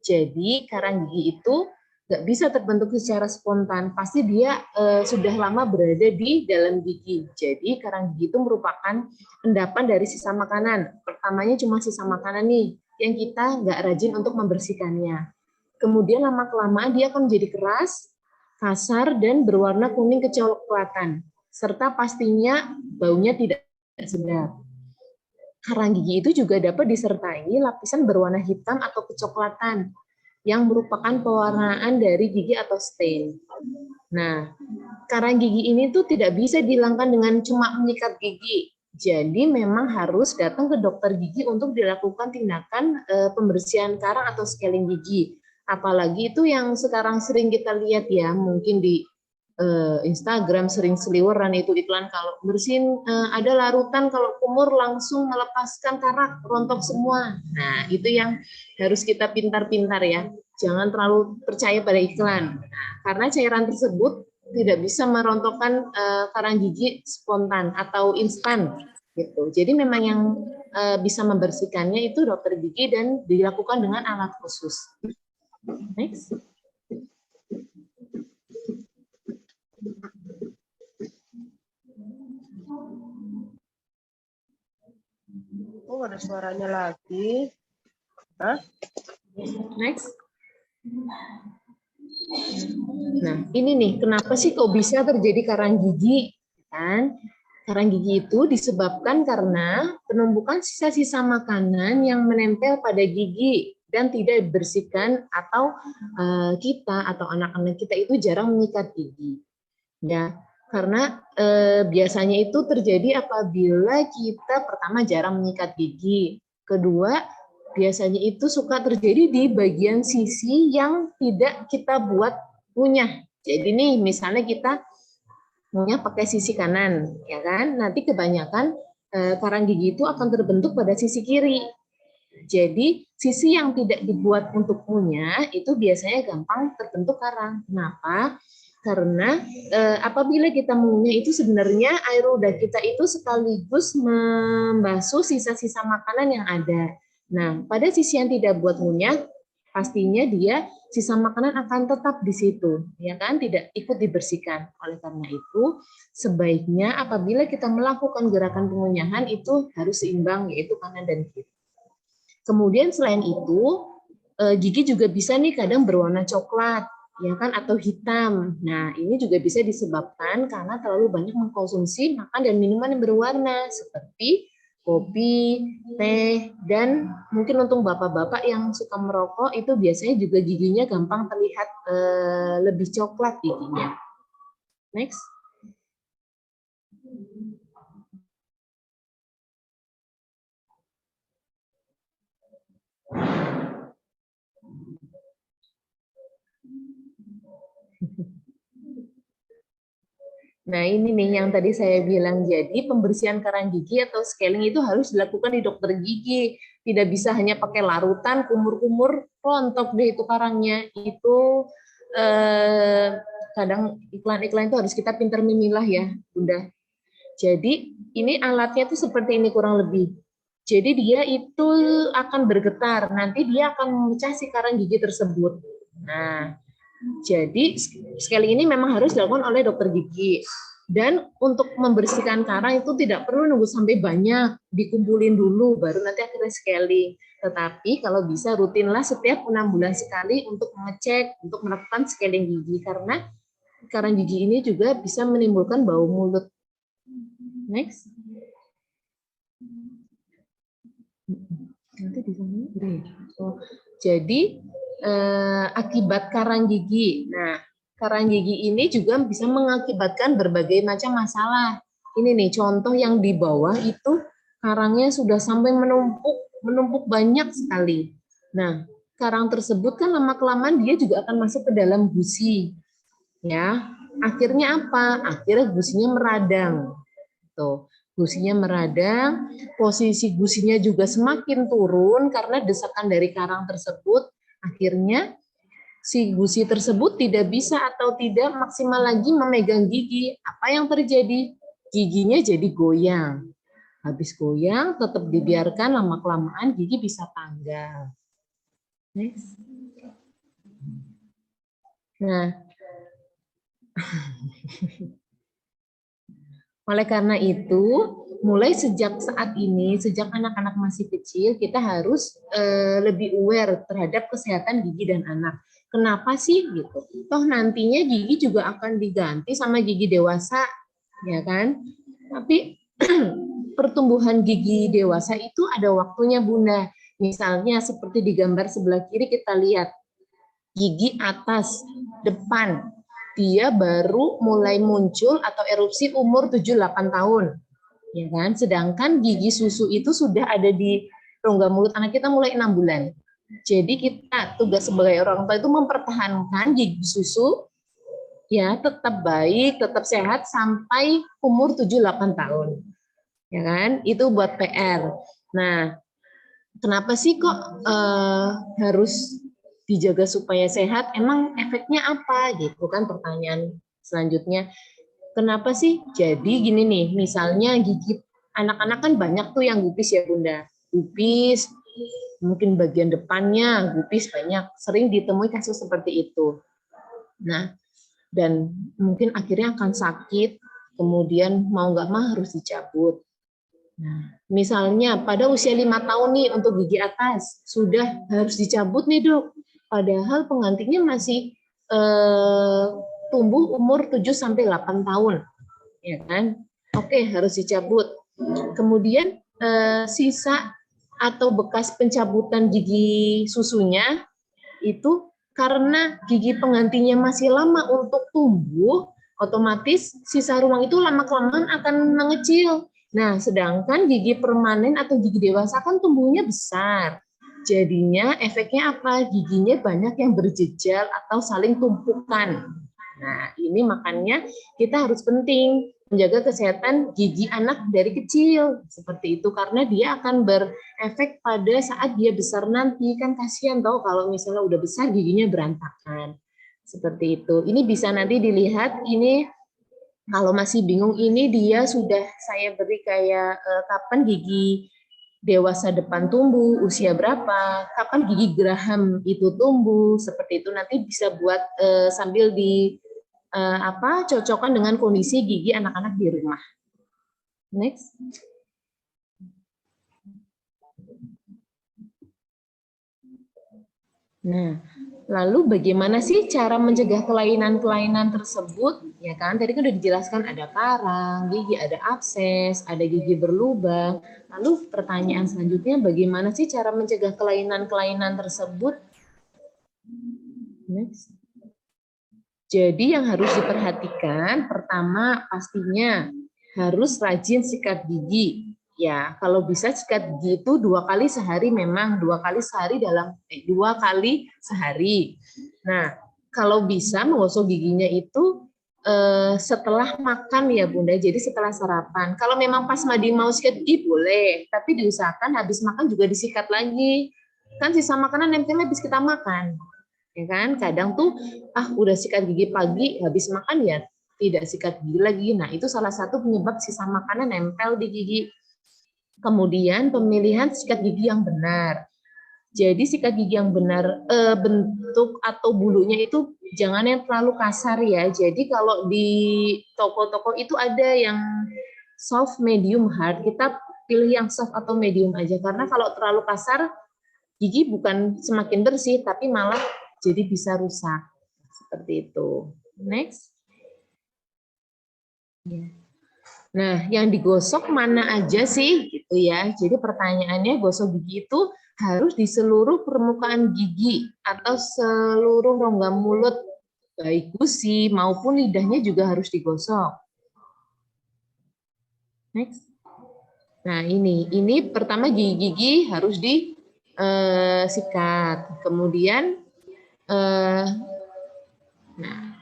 Jadi, karang gigi itu nggak bisa terbentuk secara spontan, pasti dia sudah lama berada di dalam gigi. Jadi, karang gigi itu merupakan endapan dari sisa makanan. Pertamanya cuma sisa makanan nih, yang kita nggak rajin untuk membersihkannya. Kemudian lama-kelamaan dia akan menjadi keras, kasar, dan berwarna kuning kecoklatan. Serta pastinya baunya tidak sedap. Karang gigi itu juga dapat disertai lapisan berwarna hitam atau kecoklatan yang merupakan pewarnaan dari gigi atau stain. Nah, karang gigi ini tuh tidak bisa dihilangkan dengan cuma menyikat gigi. Jadi memang harus datang ke dokter gigi untuk dilakukan tindakan pembersihan karang atau scaling gigi. Apalagi itu yang sekarang sering kita lihat ya, mungkin di Instagram sering seliweran itu iklan kalau bersihin ada larutan kalau kumur langsung melepaskan karak rontok semua. Nah, itu yang harus kita pintar-pintar ya. Jangan terlalu percaya pada iklan. Nah, karena cairan tersebut tidak bisa merontokkan karang gigi spontan atau instan gitu. Jadi memang yang bisa membersihkannya itu dokter gigi dan dilakukan dengan alat khusus. Next. Oh, ada suaranya lagi. Hah? Next. Nah, ini nih, kenapa sih kok bisa terjadi karang gigi? Kan? Karang gigi itu disebabkan karena penumpukan sisa-sisa makanan yang menempel pada gigi dan tidak dibersihkan, atau kita atau anak-anak kita itu jarang menyikat gigi. Ya, karena biasanya itu terjadi apabila kita pertama jarang menyikat gigi, kedua biasanya itu suka terjadi di bagian sisi yang tidak kita buat ngunyah. Jadi nih misalnya kita ngunyah pakai sisi kanan, ya kan? Nanti kebanyakan karang gigi itu akan terbentuk pada sisi kiri. Jadi sisi yang tidak dibuat untuk ngunyah itu biasanya gampang terbentuk karang. Kenapa? Karena apabila kita mengunyah itu sebenarnya air ludah kita itu sekaligus membasuh sisa-sisa makanan yang ada. Nah, pada sisi yang tidak buat ngunyah, pastinya dia sisa makanan akan tetap di situ, ya kan? Tidak ikut dibersihkan. Oleh karena itu, sebaiknya apabila kita melakukan gerakan pengunyahan itu harus seimbang, yaitu kanan dan kiri. Kemudian selain itu, gigi juga bisa nih kadang berwarna coklat, ya kan, atau hitam. Nah, ini juga bisa disebabkan karena terlalu banyak mengkonsumsi makan dan minuman yang berwarna seperti kopi, teh, dan mungkin untuk bapak-bapak yang suka merokok itu biasanya juga giginya gampang terlihat lebih coklat giginya. Next. Nah, ini nih yang tadi saya bilang, jadi pembersihan karang gigi atau scaling itu harus dilakukan di dokter gigi. Tidak bisa hanya pakai larutan, kumur-kumur, rontok deh itu karangnya. Itu kadang iklan-iklan itu harus kita pintar memilah ya, Bunda. Jadi ini alatnya itu seperti ini kurang lebih. Jadi dia itu akan bergetar, nanti dia akan memecah si karang gigi tersebut. Nah, jadi sekali ini memang harus dilakukan oleh dokter gigi. Dan untuk membersihkan karang itu tidak perlu nunggu sampai banyak, dikumpulin dulu baru nanti akhirnya scaling. Tetapi kalau bisa rutinlah setiap 6 bulan sekali untuk mengecek, untuk melakukan scaling gigi, karena karang gigi ini juga bisa menimbulkan bau mulut. Next. Nanti di sana udah ya. Jadi akibat karang gigi. Nah, karang gigi ini juga bisa mengakibatkan berbagai macam masalah. Ini nih contoh yang di bawah itu karangnya sudah sampai menumpuk banyak sekali. Nah, karang tersebut kan lama-kelamaan dia juga akan masuk ke dalam gusi. Ya, akhirnya apa? Akhirnya gusinya meradang. Tuh, gusinya meradang, posisi gusinya juga semakin turun karena desakan dari karang tersebut. Akhirnya si gusi tersebut tidak bisa atau tidak maksimal lagi memegang gigi. Apa yang terjadi? Giginya jadi goyang. Habis goyang, tetap dibiarkan, lama-kelamaan gigi bisa tanggal. Next. Nah, oleh karena itu, mulai sejak saat ini, sejak anak-anak masih kecil, kita harus lebih aware terhadap kesehatan gigi dan anak. Kenapa sih gitu? Toh nantinya gigi juga akan diganti sama gigi dewasa, ya kan? Tapi pertumbuhan gigi dewasa itu ada waktunya, Bunda. Misalnya seperti di gambar sebelah kiri kita lihat gigi atas depan dia baru mulai muncul atau erupsi umur 7-8 tahun. Ya kan? Sedangkan gigi susu itu sudah ada di rongga mulut anak kita mulai 6 bulan. Jadi kita tugas sebagai orang tua itu mempertahankan gigi susu ya tetap baik, tetap sehat sampai umur 7-8 tahun. Ya kan? Itu buat PR. Nah, kenapa sih kok harus dijaga supaya sehat? Emang efeknya apa? Gitu kan pertanyaan selanjutnya. Kenapa sih? Jadi gini nih, misalnya gigi anak-anak kan banyak tuh yang gupis ya Bunda. Gupis, mungkin bagian depannya gupis banyak. Sering ditemui kasus seperti itu. Nah, dan mungkin akhirnya akan sakit, kemudian mau nggak mau harus dicabut. Nah, misalnya pada usia 5 tahun nih untuk gigi atas sudah harus dicabut nih dok. Padahal pengantinnya masih tumbuh umur 7-8 tahun, ya kan? Oke, harus dicabut. Kemudian sisa atau bekas pencabutan gigi susunya itu karena gigi pengantinnya masih lama untuk tumbuh, otomatis sisa ruang itu lama-kelamaan akan mengecil. Nah, sedangkan gigi permanen atau gigi dewasa kan tumbuhnya besar. Jadinya efeknya apa? Giginya banyak yang berjejal atau saling tumpukan. Nah, ini makanya kita harus penting menjaga kesehatan gigi anak dari kecil. Seperti itu, karena dia akan berefek pada saat dia besar nanti. Kan kasihan tau kalau misalnya udah besar giginya berantakan. Seperti itu. Ini bisa nanti dilihat, ini kalau masih bingung ini dia sudah saya beri kayak kapan gigi dewasa depan tumbuh, usia berapa, kapan gigi geraham itu tumbuh, seperti itu nanti bisa buat sambil di cocokkan dengan kondisi gigi anak-anak di rumah. Next. Nah, lalu bagaimana sih cara mencegah kelainan-kelainan tersebut? Ya kan, tadi kan udah dijelaskan ada karang, gigi ada abses, ada gigi berlubang. Lalu pertanyaan selanjutnya, bagaimana sih cara mencegah kelainan-kelainan tersebut? Next. Jadi yang harus diperhatikan, pertama pastinya harus rajin sikat gigi. Ya, kalau bisa sikat gigi itu 2 kali sehari, memang 2 kali sehari 2 kali sehari. Nah, kalau bisa menggosok giginya itu setelah makan ya Bunda, jadi setelah sarapan. Kalau memang pas Madi mau sikat gigi boleh, tapi diusahakan habis makan juga disikat lagi. Kan sisa makanan nempel habis kita makan. Ya kan? Kadang tuh udah sikat gigi pagi, habis makan ya tidak sikat gigi lagi. Nah, itu salah satu penyebab sisa makanan nempel di gigi. Kemudian pemilihan sikat gigi yang benar. Jadi sikat gigi yang benar, bentuk atau bulunya itu jangan yang terlalu kasar ya. Jadi kalau di toko-toko itu ada yang soft, medium, hard. Kita pilih yang soft atau medium aja. Karena kalau terlalu kasar, gigi bukan semakin bersih, tapi malah jadi bisa rusak. Seperti itu. Next. Ya. Nah, yang digosok mana aja sih gitu ya. Jadi pertanyaannya, gosok gigi itu harus di seluruh permukaan gigi atau seluruh rongga mulut, baik gusi maupun lidahnya juga harus digosok. Next. Nah, ini pertama gigi-gigi harus disikat. Kemudian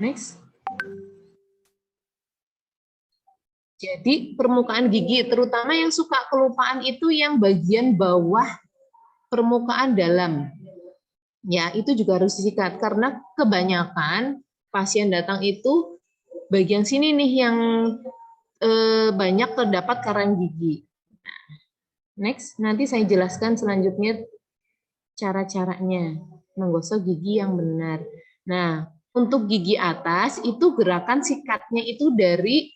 next. Jadi permukaan gigi, terutama yang suka kelupaan itu yang bagian bawah permukaan dalam. Ya, itu juga harus disikat karena kebanyakan pasien datang itu bagian sini nih yang banyak terdapat karang gigi. Next, nanti saya jelaskan selanjutnya cara-caranya menggosok gigi yang benar. Nah, untuk gigi atas itu gerakan sikatnya itu dari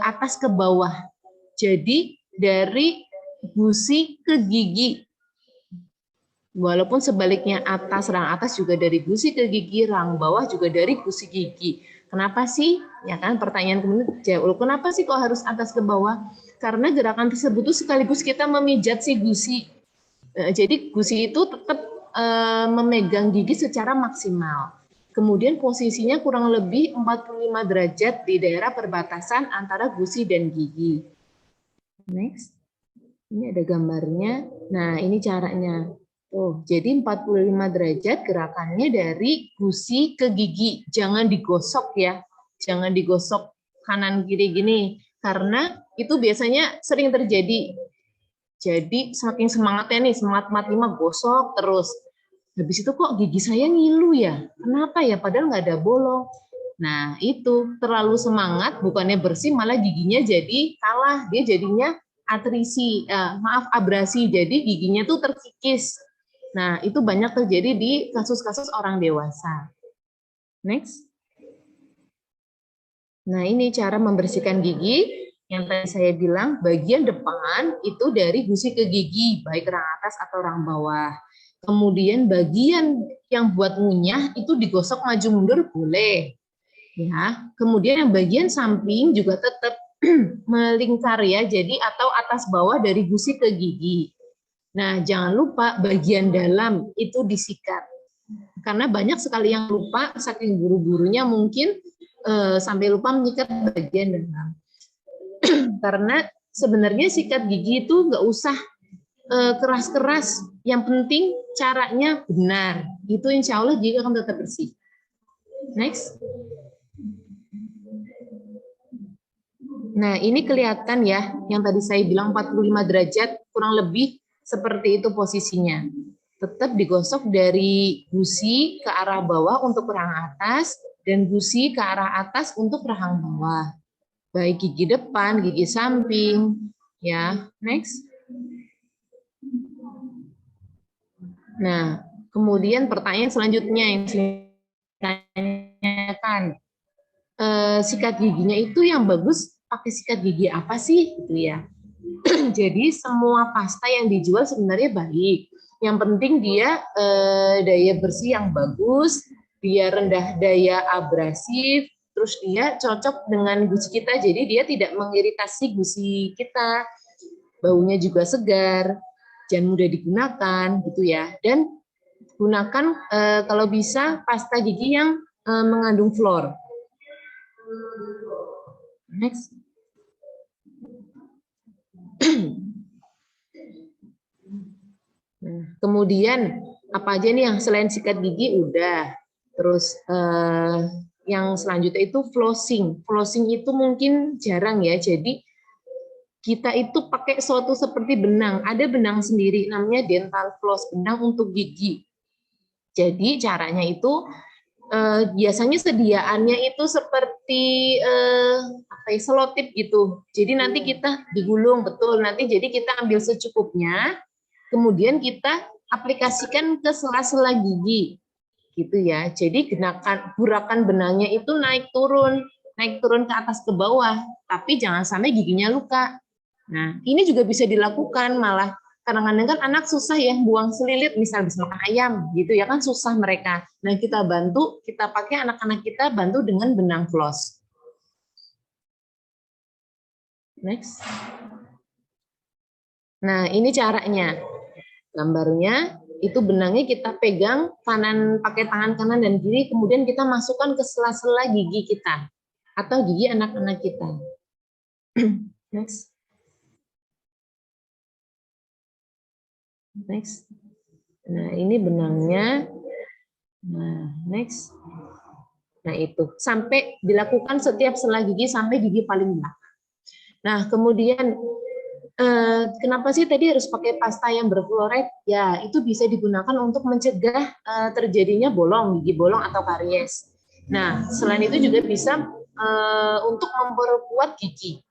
atas ke bawah. Jadi dari gusi ke gigi. Walaupun sebaliknya rang atas juga dari gusi ke gigi, rang bawah juga dari gusi gigi. Kenapa sih? Ya kan pertanyaan kemudian jawab, kenapa sih kok harus atas ke bawah? Karena gerakan tersebut itu sekaligus kita memijat si gusi. Jadi gusi itu tetap memegang gigi secara maksimal. Kemudian posisinya kurang lebih 45 derajat di daerah perbatasan antara gusi dan gigi. Next. Ini ada gambarnya. Nah, ini caranya. Tuh, jadi 45 derajat gerakannya dari gusi ke gigi. Jangan digosok ya. Jangan digosok kanan kiri gini. Karena itu biasanya sering terjadi. Jadi saking semangatnya nih, semangat matlima gosok terus. Habis itu kok gigi saya ngilu ya? Kenapa ya? Padahal nggak ada bolong. Nah, itu terlalu semangat, bukannya bersih, malah giginya jadi kalah. Dia jadinya abrasi. Jadi giginya tuh terkikis. Nah, itu banyak terjadi di kasus-kasus orang dewasa. Next. Nah, ini cara membersihkan gigi. Yang tadi saya bilang, bagian depan itu dari gusi ke gigi, baik rang atas atau rang bawah. Kemudian bagian yang buat ngunyah itu digosok maju mundur boleh. Ya, kemudian yang bagian samping juga tetap melingkar ya, jadi atau atas bawah dari gusi ke gigi. Nah, jangan lupa bagian dalam itu disikat. Karena banyak sekali yang lupa, saking buru-burunya mungkin sampai lupa menyikat bagian dalam. Karena sebenarnya sikat gigi itu nggak usah keras-keras, yang penting caranya benar. Itu insya Allah gigi akan tetap bersih. Next. Nah, ini kelihatan ya, yang tadi saya bilang 45 derajat, kurang lebih seperti itu posisinya. Tetap digosok dari gusi ke arah bawah untuk rahang atas, dan gusi ke arah atas untuk rahang bawah. Baik gigi depan, gigi samping. Ya, next. Nah, kemudian pertanyaan selanjutnya yang ditanyakan, sikat giginya itu yang bagus pakai sikat gigi apa sih? Gitu ya. Jadi semua pasta yang dijual sebenarnya baik. Yang penting dia daya bersih yang bagus, dia rendah daya abrasif, terus dia cocok dengan gusi kita, jadi dia tidak mengiritasi gusi kita. Baunya juga segar, jangan mudah digunakan gitu ya. Dan gunakan kalau bisa pasta gigi yang mengandung fluor. Next. Nah, kemudian apa aja nih yang selain sikat gigi udah. Terus yang selanjutnya itu flossing. Flossing itu mungkin jarang ya. Jadi kita itu pakai suatu seperti benang. Ada benang sendiri namanya dental floss, benang untuk gigi. Jadi caranya itu biasanya sediaannya itu seperti apa ya, selotip gitu. Jadi nanti kita digulung betul. Nanti jadi kita ambil secukupnya. Kemudian kita aplikasikan ke sela-sela gigi, gitu ya. Jadi gerakan benangnya itu naik turun ke atas ke bawah, tapi jangan sampai giginya luka. Nah, ini juga bisa dilakukan, malah kadang-kadang kan anak susah ya buang selilit, misal bisa makan ayam, gitu ya kan susah mereka. Nah, kita bantu, kita pakai anak-anak kita bantu dengan benang floss. Next. Nah, ini caranya. Gambarnya itu benangnya kita pegang pakai tangan kanan dan kiri, kemudian kita masukkan ke sela-sela gigi kita atau gigi anak-anak kita. Next. Next. Nah, ini benangnya. Nah, next. Nah, itu sampai dilakukan setiap sela gigi sampai gigi paling belakang. Nah, kemudian kenapa sih tadi harus pakai pasta yang berfluoride? Ya, itu bisa digunakan untuk mencegah terjadinya gigi bolong atau karies. Nah, selain itu juga bisa untuk memperkuat gigi.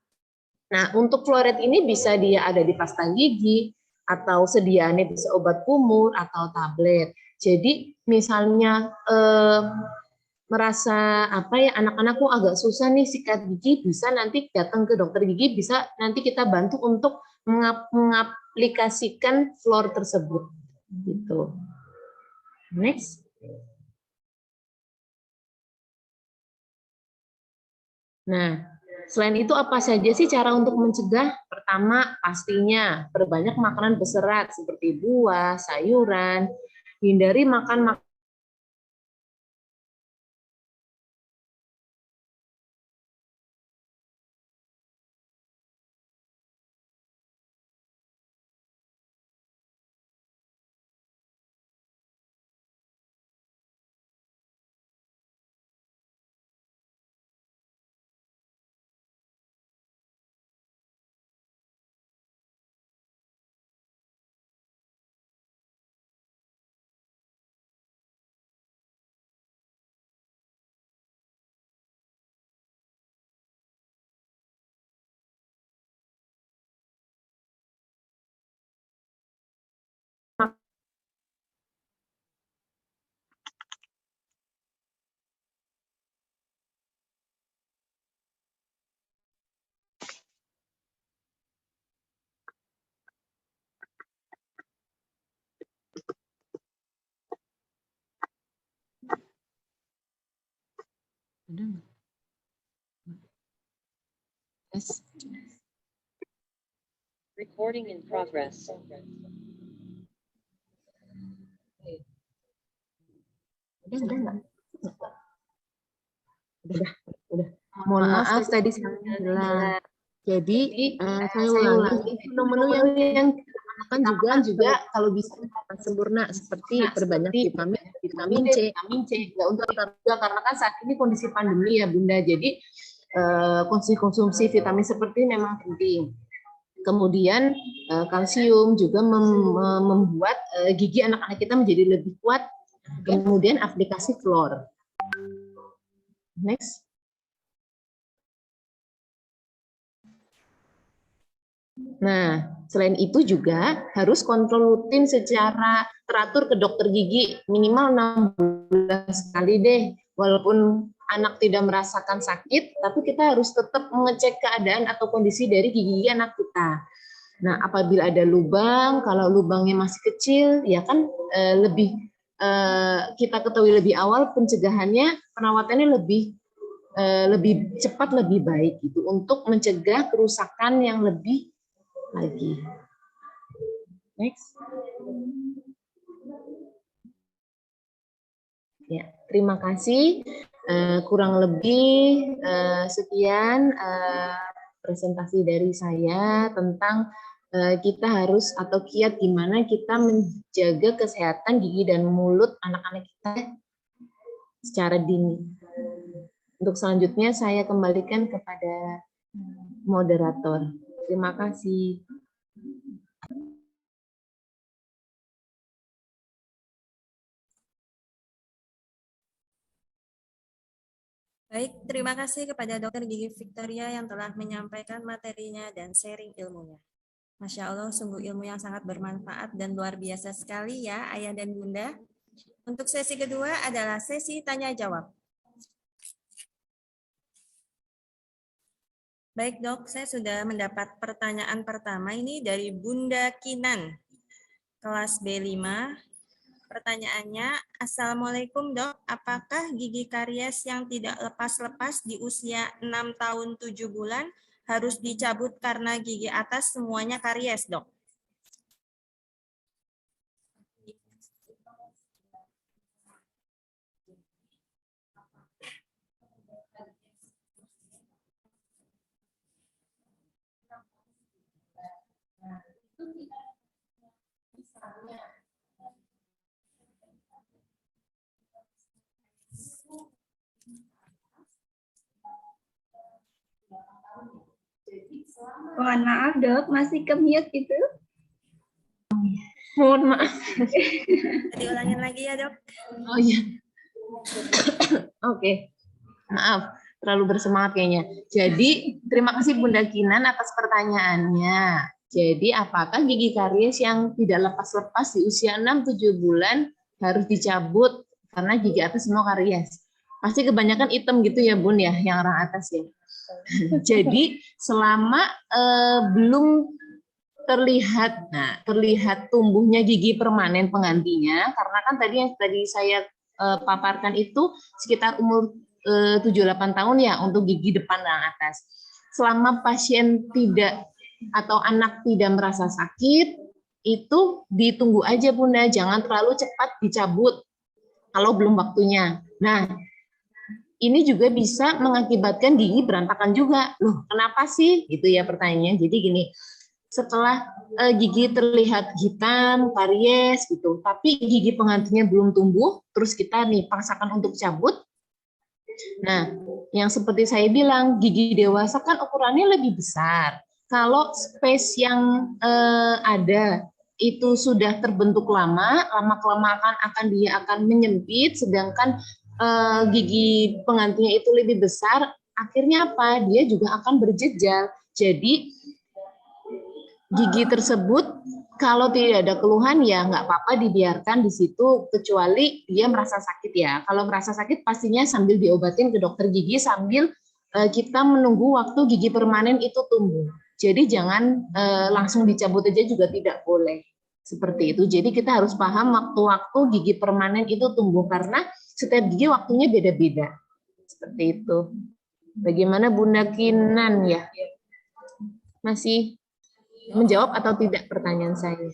Nah, untuk fluoride ini bisa dia ada di pasta gigi, atau sediaannya bisa obat kumur atau tablet. Jadi, misalnya merasa apa ya, anak-anakku agak susah nih sikat gigi, bisa nanti datang ke dokter gigi, bisa nanti kita bantu untuk mengaplikasikan fluor tersebut gitu. Next. Nah, selain itu apa saja sih cara untuk mencegah? Pertama, pastinya perbanyak makanan berserat seperti buah, sayuran, hindari makan Recording in progress. Udah nggak? Udah. Mohon maaf tadi saya bilang. Jadi saya ulangi menu-menu yang akan juga kalau bisa sempurna seperti perbanyak vitamin C. Nggak untuk juga karena kan saat ini kondisi pandemi ya Bunda. Jadi konsumsi vitamin seperti ini memang penting. Kemudian kalsium juga membuat gigi anak-anak kita menjadi lebih kuat. Kemudian aplikasi fluor. Next. Nah, selain itu juga harus kontrol rutin secara teratur ke dokter gigi minimal 6 bulan sekali deh. Walaupun anak tidak merasakan sakit, tapi kita harus tetap mengecek keadaan atau kondisi dari gigi anak kita. Nah, apabila ada lubang, kalau lubangnya masih kecil, ya kan kita ketahui lebih awal pencegahannya, perawatannya lebih cepat, lebih baik gitu untuk mencegah kerusakan yang lebih lagi. Next. Ya, terima kasih. Kurang lebih sekian presentasi dari saya tentang kita harus atau kiat gimana kita menjaga kesehatan gigi dan mulut anak-anak kita secara dini. Untuk selanjutnya saya kembalikan kepada moderator. Terima kasih. Baik, terima kasih kepada Dr. Gigi Victoria yang telah menyampaikan materinya dan sharing ilmunya. Masya Allah, sungguh ilmu yang sangat bermanfaat dan luar biasa sekali ya Ayah dan Bunda. Untuk sesi kedua adalah sesi tanya-jawab. Baik dok, saya sudah mendapat pertanyaan pertama ini dari Bunda Kinan, kelas B5. Pertanyaannya, Assalamualaikum dok, apakah gigi karies yang tidak lepas-lepas di usia 6 tahun 7 bulan harus dicabut karena gigi atas semuanya karies dok? Mohon maaf dok, masih ke-mute itu. Mohon maaf. Diulangin lagi ya dok. Oh iya. Oke. Maaf, terlalu bersemangat kayaknya. Jadi, terima kasih Bunda Kinan atas pertanyaannya. Jadi, apakah gigi karies yang tidak lepas-lepas di usia 6-7 bulan harus dicabut karena gigi atas semua karies? Pasti kebanyakan hitam gitu ya Bun ya, yang orang atas ya. Jadi selama belum terlihat tumbuhnya gigi permanen penggantinya, karena kan tadi yang saya paparkan itu sekitar umur 7-8 tahun ya untuk gigi depan dan atas. Selama pasien tidak atau anak tidak merasa sakit, itu ditunggu aja Bunda, jangan terlalu cepat dicabut kalau belum waktunya. Nah, ini juga bisa mengakibatkan gigi berantakan juga. Loh, kenapa sih? Gitu ya pertanyaannya. Jadi gini, setelah gigi terlihat hitam, karies gitu, tapi gigi penggantinya belum tumbuh, terus kita nih paksakan untuk cabut. Nah, yang seperti saya bilang, gigi dewasa kan ukurannya lebih besar. Kalau space yang ada itu sudah terbentuk lama-kelamaan dia akan menyempit, sedangkan gigi penggantinya itu lebih besar, akhirnya apa? Dia juga akan berjejal. Jadi gigi tersebut kalau tidak ada keluhan ya nggak apa-apa dibiarkan di situ, kecuali dia merasa sakit ya. Kalau merasa sakit pastinya sambil diobatin ke dokter gigi sambil kita menunggu waktu gigi permanen itu tumbuh. Jadi jangan langsung dicabut aja juga tidak boleh. Seperti itu. Jadi kita harus paham waktu-waktu gigi permanen itu tumbuh karena setiap gigi waktunya beda-beda. Seperti itu. Bagaimana Bunda Kinan ya? Masih menjawab atau tidak pertanyaan saya?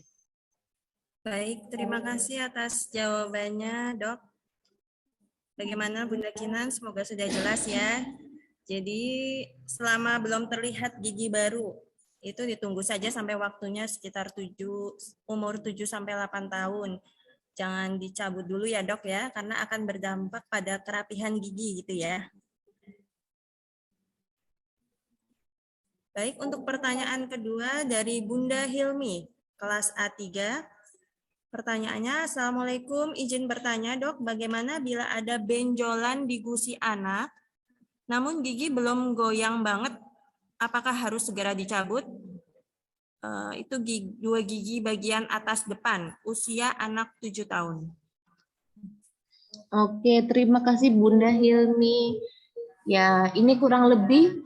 Baik, terima kasih atas jawabannya, Dok. Bagaimana Bunda Kinan? Semoga sudah jelas ya. Jadi selama belum terlihat gigi baru, itu ditunggu saja sampai waktunya sekitar umur 7 sampai 8 tahun. Jangan dicabut dulu ya, Dok ya, karena akan berdampak pada kerapihan gigi gitu ya. Baik, untuk pertanyaan kedua dari Bunda Hilmi, kelas A3. Pertanyaannya, Assalamualaikum, izin bertanya dok, bagaimana bila ada benjolan di gusi anak, namun gigi belum goyang banget, apakah harus segera dicabut? Itu dua gigi bagian atas depan, usia anak 7 tahun. Oke, terima kasih Bunda Hilmi. Ya, ini kurang lebih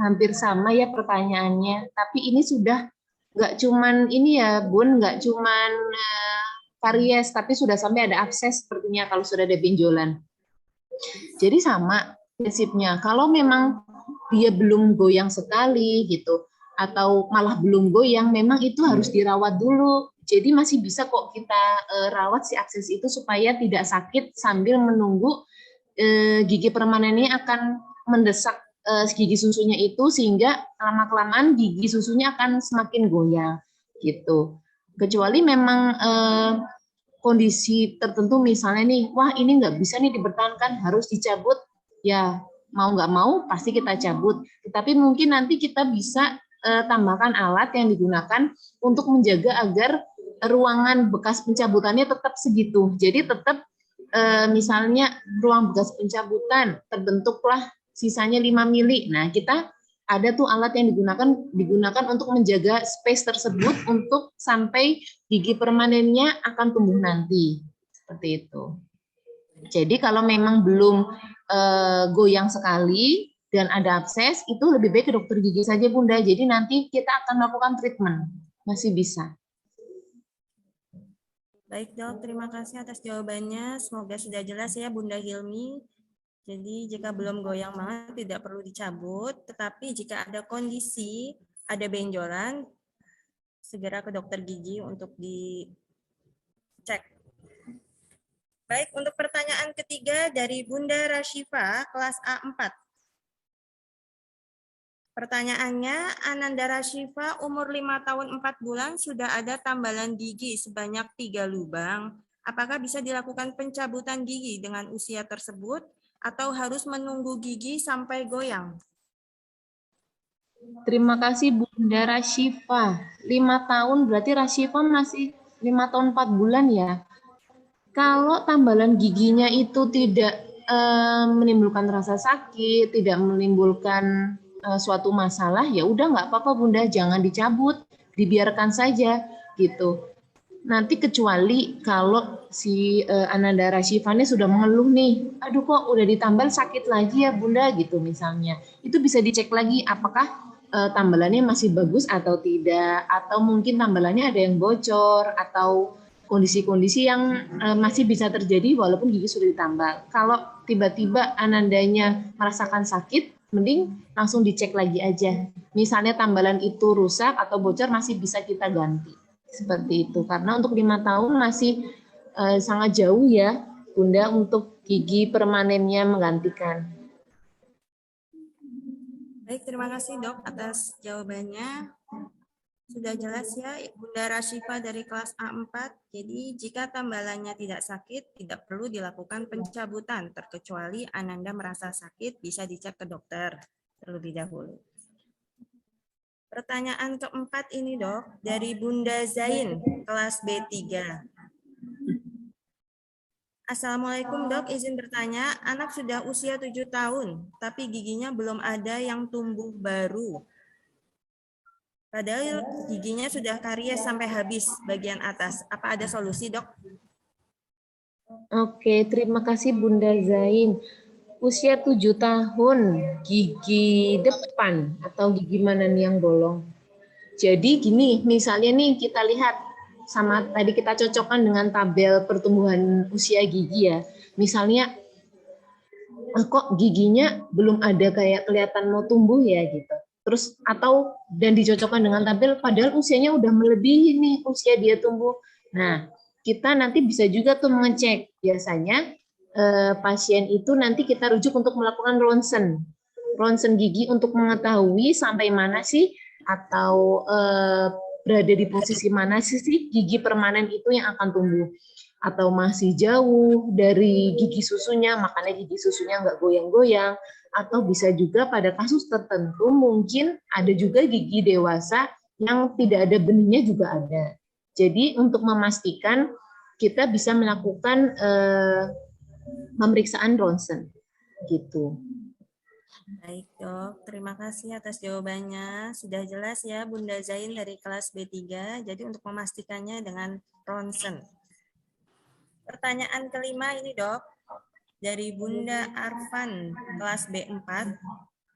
hampir sama ya pertanyaannya, tapi ini sudah nggak cuman ini ya Bun, nggak cuman karies, tapi sudah sampai ada abses sepertinya kalau sudah ada benjolan. Jadi sama prinsipnya, kalau memang dia belum goyang sekali gitu, atau malah belum goyang, memang itu harus dirawat dulu. Jadi masih bisa kok kita rawat si abses itu supaya tidak sakit sambil menunggu gigi permanennya akan mendesak gigi susunya itu, sehingga lama-kelamaan gigi susunya akan semakin goyang gitu. Kecuali memang kondisi tertentu, misalnya nih, wah ini nggak bisa nih dipertahankan, harus dicabut, ya mau nggak mau pasti kita cabut. Tetapi mungkin nanti kita bisa tambahkan alat yang digunakan untuk menjaga agar ruangan bekas pencabutannya tetap segitu. Jadi tetap misalnya ruang bekas pencabutan terbentuklah sisanya 5 mili. Nah, kita ada tuh alat yang digunakan untuk menjaga space tersebut untuk sampai gigi permanennya akan tumbuh nanti. Seperti itu. Jadi kalau memang belum goyang sekali dan ada abses, itu lebih baik ke dokter gigi saja Bunda. Jadi nanti kita akan melakukan treatment. Masih bisa. Baik dok, terima kasih atas jawabannya. Semoga sudah jelas ya Bunda Hilmi. Jadi jika belum goyang banget tidak perlu dicabut, tetapi jika ada kondisi, ada benjolan, segera ke dokter gigi untuk dicek. Baik, untuk pertanyaan ketiga dari Bunda Rashifa, kelas A4. Pertanyaannya, Ananda Rashifa umur 5 tahun 4 bulan sudah ada tambalan gigi sebanyak 3 lubang. Apakah bisa dilakukan pencabutan gigi dengan usia tersebut atau harus menunggu gigi sampai goyang? Terima kasih Bunda Rashifa. 5 tahun berarti Rashifa masih 5 tahun 4 bulan ya. Kalau tambalan giginya itu tidak menimbulkan rasa sakit, tidak menimbulkan suatu masalah, ya udah nggak apa-apa Bunda, jangan dicabut, dibiarkan saja gitu. Nanti kecuali kalau si Ananda Rashifa ini sudah mengeluh nih, aduh kok udah ditambal sakit lagi ya Bunda gitu misalnya, itu bisa dicek lagi apakah tambalannya masih bagus atau tidak, atau mungkin tambalannya ada yang bocor atau kondisi-kondisi yang masih bisa terjadi walaupun gigi sudah ditambal. Kalau tiba-tiba Anandanya merasakan sakit, mending langsung dicek lagi aja. Misalnya tambalan itu rusak atau bocor, masih bisa kita ganti. Seperti itu. Karena untuk 5 tahun masih sangat jauh ya, Bunda, untuk gigi permanennya menggantikan. Baik, terima kasih dok atas jawabannya. Sudah jelas ya Bunda Rashifa dari kelas A4. Jadi jika tambalannya tidak sakit, tidak perlu dilakukan pencabutan, terkecuali Ananda merasa sakit, bisa dicek ke dokter terlebih dahulu. Pertanyaan keempat ini dok, dari Bunda Zain, kelas B3. Assalamualaikum dok, izin bertanya, anak sudah usia 7 tahun, tapi giginya belum ada yang tumbuh baru. Padahal giginya sudah karies sampai habis bagian atas. Apa ada solusi dok? Oke, terima kasih Bunda Zain. Usia 7 tahun, gigi depan atau gigi mana nih yang bolong? Jadi gini, misalnya nih kita lihat sama tadi kita cocokkan dengan tabel pertumbuhan usia gigi ya. Misalnya kok giginya belum ada kayak kelihatan mau tumbuh ya gitu. terus atau dan dicocokkan dengan tampil padahal usianya udah melebihi nih usia dia tumbuh. Nah, kita nanti bisa juga tuh mengecek. Biasanya pasien itu nanti kita rujuk untuk melakukan ronsen gigi untuk mengetahui sampai mana sih atau berada di posisi mana sih gigi permanen itu yang akan tumbuh, atau masih jauh dari gigi susunya, makanya gigi susunya nggak goyang-goyang, atau bisa juga pada kasus tertentu mungkin ada juga gigi dewasa yang tidak ada benihnya juga ada. Jadi untuk memastikan kita bisa melakukan pemeriksaan ronsen gitu. Baik dok, terima kasih atas jawabannya. Sudah jelas ya Bunda Zain dari kelas B3, jadi untuk memastikannya dengan ronsen. Pertanyaan kelima ini dok, dari Bunda Arfan, kelas B4.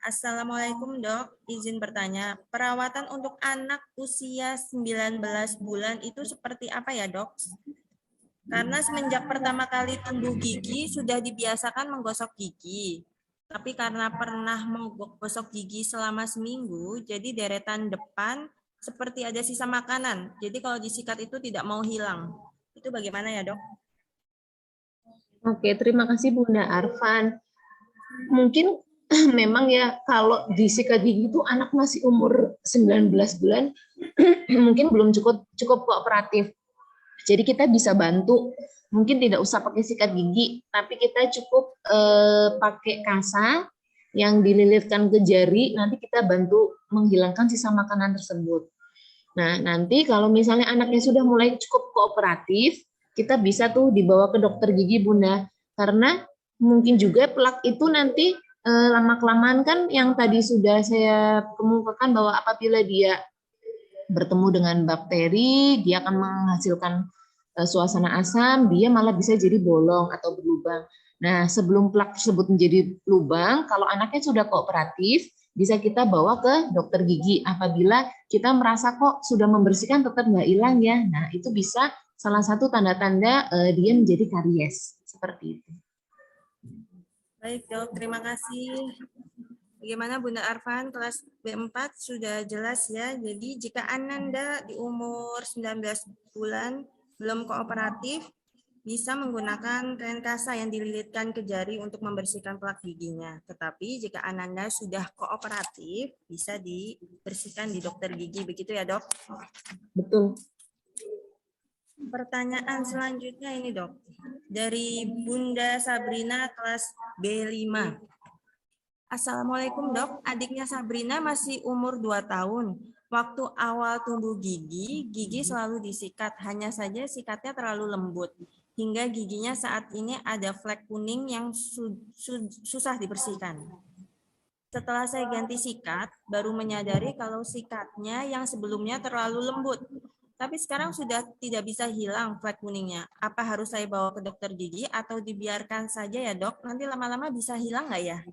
Assalamualaikum dok, izin bertanya, perawatan untuk anak usia 19 bulan itu seperti apa ya dok? Karena semenjak pertama kali tumbuh gigi, sudah dibiasakan menggosok gigi. Tapi karena pernah menggosok gigi selama seminggu, jadi deretan depan seperti ada sisa makanan. Jadi kalau disikat itu tidak mau hilang. Itu bagaimana ya dok? Oke, terima kasih Bunda Arfan. Mungkin memang ya kalau disikat gigi itu anak masih umur 19 bulan mungkin belum cukup kooperatif. Jadi kita bisa bantu, mungkin tidak usah pakai sikat gigi, tapi kita cukup pakai kasa yang dililitkan ke jari, nanti kita bantu menghilangkan sisa makanan tersebut. Nah, nanti kalau misalnya anaknya sudah mulai cukup kooperatif, kita bisa tuh dibawa ke dokter gigi Bunda, karena mungkin juga plak itu nanti lama-kelamaan kan yang tadi sudah saya kemukakan bahwa apabila dia bertemu dengan bakteri, dia akan menghasilkan suasana asam, dia malah bisa jadi bolong atau berlubang. Nah, sebelum plak tersebut menjadi lubang, kalau anaknya sudah kooperatif, bisa kita bawa ke dokter gigi. Apabila kita merasa kok sudah membersihkan tetap nggak hilang ya, nah itu bisa salah satu tanda-tanda dia menjadi karies. Seperti itu. Baik dok, terima kasih. Bagaimana Bunda Arfan, kelas B4 sudah jelas ya. Jadi jika Ananda di umur 19 bulan belum kooperatif, bisa menggunakan kain kasa yang dililitkan ke jari untuk membersihkan plak giginya. Tetapi jika Ananda sudah kooperatif, bisa dibersihkan di dokter gigi. Begitu ya dok? Betul. Pertanyaan selanjutnya ini dok. Dari Bunda Sabrina kelas B5. Assalamualaikum dok, adiknya Sabrina masih umur 2 tahun. Waktu awal tumbuh gigi selalu disikat, hanya saja sikatnya terlalu lembut. Hingga giginya saat ini ada flek kuning yang susah dibersihkan. Setelah saya ganti sikat, baru menyadari kalau sikatnya yang sebelumnya terlalu lembut. Tapi sekarang sudah tidak bisa hilang flek kuningnya. Apa harus saya bawa ke dokter gigi atau dibiarkan saja ya dok? Nanti lama-lama bisa hilang nggak ya?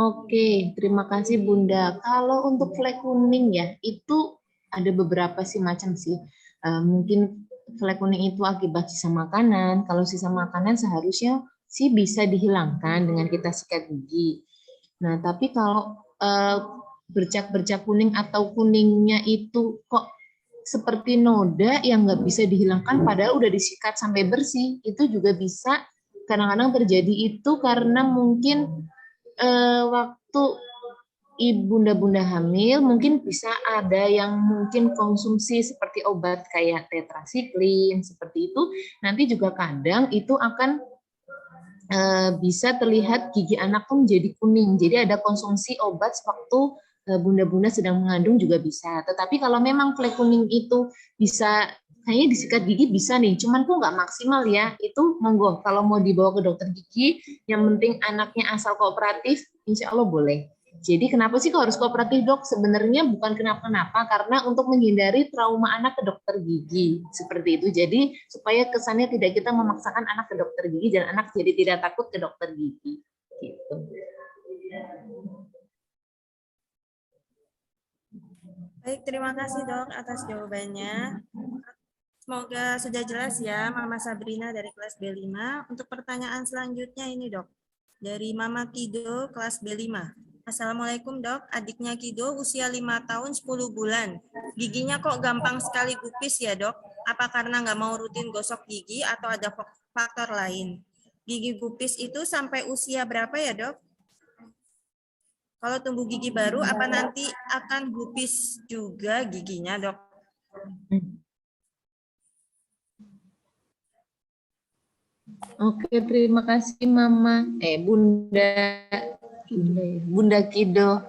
Oke, terima kasih Bunda. Kalau untuk flek kuning ya, itu ada beberapa sih macam sih. Mungkin flek kuning itu akibat sisa makanan. Kalau sisa makanan seharusnya sih bisa dihilangkan dengan kita sikat gigi. Nah, tapi kalau bercak-bercak kuning atau kuningnya itu kok seperti noda yang nggak bisa dihilangkan padahal udah disikat sampai bersih, itu juga bisa kadang-kadang terjadi itu karena mungkin waktu bunda-bunda hamil mungkin bisa ada yang mungkin konsumsi seperti obat kayak tetrasiklin seperti itu, nanti juga kadang itu akan bisa terlihat gigi anak tuh menjadi kuning, jadi ada konsumsi obat waktu bunda-bunda sedang mengandung juga bisa. Tetapi kalau memang flek kuning itu bisa, kayaknya disikat gigi bisa nih, cuman kok nggak maksimal ya, itu monggo kalau mau dibawa ke dokter gigi, yang penting anaknya asal kooperatif, insya Allah boleh. Jadi kenapa sih kok harus kooperatif dok? Sebenarnya bukan kenapa-kenapa, karena untuk menghindari trauma anak ke dokter gigi, seperti itu. Jadi supaya kesannya tidak kita memaksakan anak ke dokter gigi, dan anak jadi tidak takut ke dokter gigi. Gitu. Baik, terima kasih dok atas jawabannya. Semoga sudah jelas ya Mama Sabrina dari kelas B5. Untuk pertanyaan selanjutnya ini dok, dari Mama Tido kelas B5. Assalamualaikum dok, adiknya Kido usia 5 tahun 10 bulan. Giginya kok gampang sekali gupis ya dok? Apa karena nggak mau rutin gosok gigi atau ada faktor lain? Gigi gupis itu sampai usia berapa ya dok? Kalau tumbuh gigi baru, apa nanti akan gupis juga giginya dok? Oke, terima kasih Mama. Bunda Kido.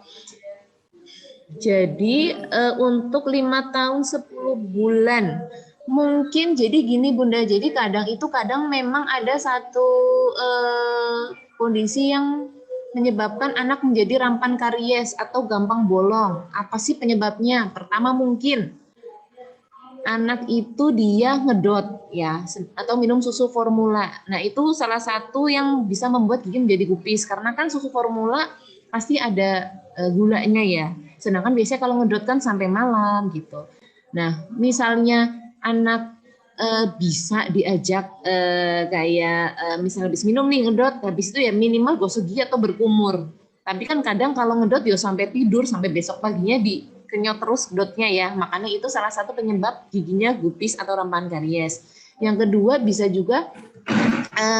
Jadi untuk 5 tahun 10 bulan, mungkin jadi gini Bunda, jadi kadang memang ada satu kondisi yang menyebabkan anak menjadi rampan karies atau gampang bolong. Apa sih penyebabnya? Pertama mungkin anak itu dia ngedot ya atau minum susu formula. Nah, itu salah satu yang bisa membuat gigi menjadi gupis karena kan susu formula pasti ada gulanya ya. Sedangkan biasanya kalau ngedot kan sampai malam gitu. Nah, misalnya anak bisa diajak misalnya habis minum nih ngedot, habis itu ya minimal gosok gigi atau berkumur. Tapi kan kadang kalau ngedot ya sampai tidur sampai besok paginya dikenyot terus dotnya ya, makanya itu salah satu penyebab giginya gupis atau rampahan karies. Yang kedua bisa juga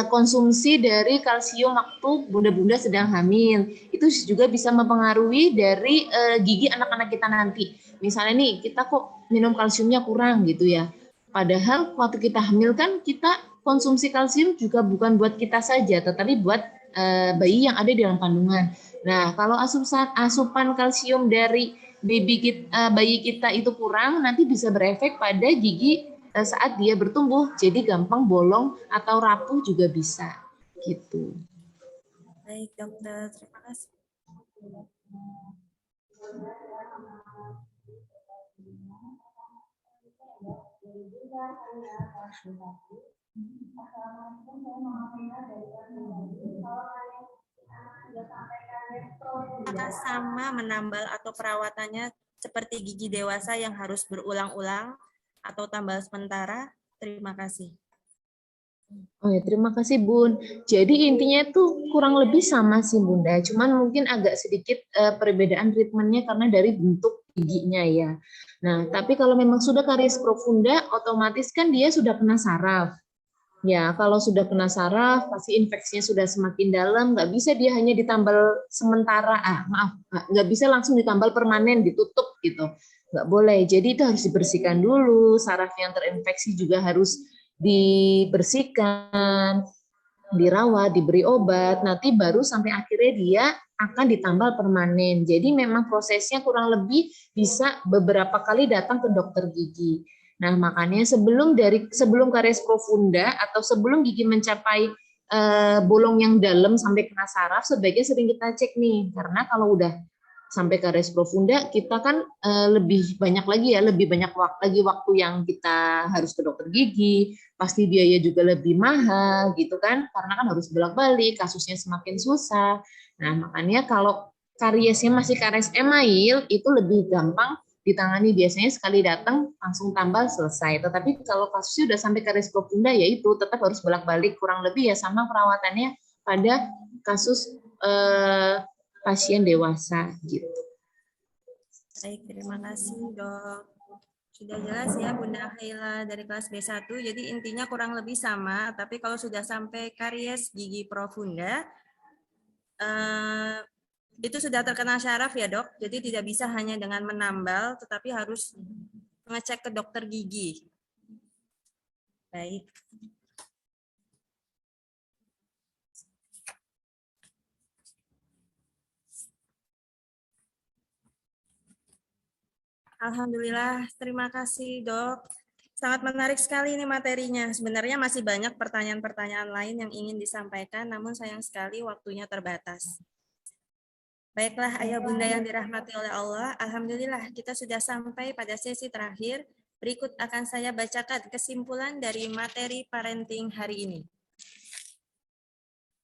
konsumsi dari kalsium waktu bunda-bunda sedang hamil, itu juga bisa mempengaruhi dari gigi anak-anak kita nanti. Misalnya nih kita kok minum kalsiumnya kurang gitu ya, padahal waktu kita hamil kan kita konsumsi kalsium juga bukan buat kita saja, tetapi buat bayi yang ada di dalam kandungan. Nah, kalau asupan kalsium dari bayi kita itu kurang, nanti bisa berefek pada gigi saat dia bertumbuh, jadi gampang bolong atau rapuh juga bisa, gitu. Baik dokter, terima kasih. Apakah sama menambal atau perawatannya seperti gigi dewasa yang harus berulang-ulang atau tambal sementara? Terima kasih. Oh ya, terima kasih Bun. Jadi intinya itu kurang lebih sama sih Bunda, cuman mungkin agak sedikit perbedaan treatmentnya karena dari bentuk giginya ya. Nah, tapi kalau memang sudah karies profunda, otomatis kan dia sudah kena saraf. Ya, kalau sudah kena saraf, pasti infeksinya sudah semakin dalam, nggak bisa dia hanya ditambal sementara, nggak bisa langsung ditambal permanen, ditutup gitu. Nggak boleh, jadi itu harus dibersihkan dulu, saraf yang terinfeksi juga harus dibersihkan, dirawat, diberi obat, nanti baru sampai akhirnya dia akan ditambal permanen. Jadi memang prosesnya kurang lebih bisa beberapa kali datang ke dokter gigi. Nah, makanya sebelum karies profunda atau sebelum gigi mencapai bolong yang dalam sampai kena saraf, sebaiknya sering kita cek nih, karena kalau udah sampai karies profunda, kita kan lebih banyak waktu yang kita harus ke dokter gigi, pasti biaya juga lebih mahal gitu kan, karena kan harus bolak-balik, kasusnya semakin susah. Nah, makanya kalau kariesnya masih karies email, itu lebih gampang ditangani, biasanya sekali datang langsung tambal selesai. Tetapi kalau kasusnya udah sampai karies profunda, ya itu tetap harus bolak-balik, kurang lebih ya sama perawatannya pada kasus pasien dewasa gitu. Baik, terima kasih dok. Sudah jelas ya Bunda Haila dari kelas B1, jadi intinya kurang lebih sama, tapi kalau sudah sampai karies gigi profunda, itu sudah terkena syaraf ya dok, jadi tidak bisa hanya dengan menambal, tetapi harus mengecek ke dokter gigi. Baik. Alhamdulillah, terima kasih dok. Sangat menarik sekali ini materinya. Sebenarnya masih banyak pertanyaan-pertanyaan lain yang ingin disampaikan, namun sayang sekali waktunya terbatas. Baiklah ayah bunda yang dirahmati oleh Allah, alhamdulillah kita sudah sampai pada sesi terakhir. Berikut akan saya bacakan kesimpulan dari materi parenting hari ini.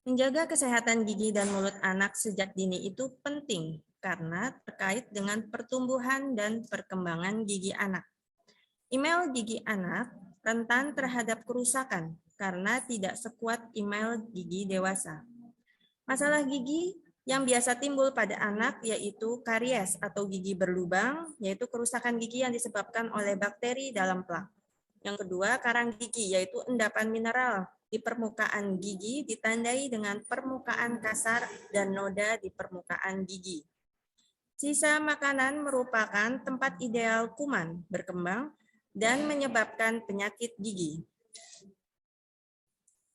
Menjaga kesehatan gigi dan mulut anak sejak dini itu penting karena terkait dengan pertumbuhan dan perkembangan gigi anak. Email gigi anak rentan terhadap kerusakan karena tidak sekuat email gigi dewasa. Masalah gigi yang biasa timbul pada anak yaitu karies atau gigi berlubang, yaitu kerusakan gigi yang disebabkan oleh bakteri dalam plak. Yang kedua, karang gigi, yaitu endapan mineral di permukaan gigi ditandai dengan permukaan kasar dan noda di permukaan gigi. Sisa makanan merupakan tempat ideal kuman berkembang dan menyebabkan penyakit gigi.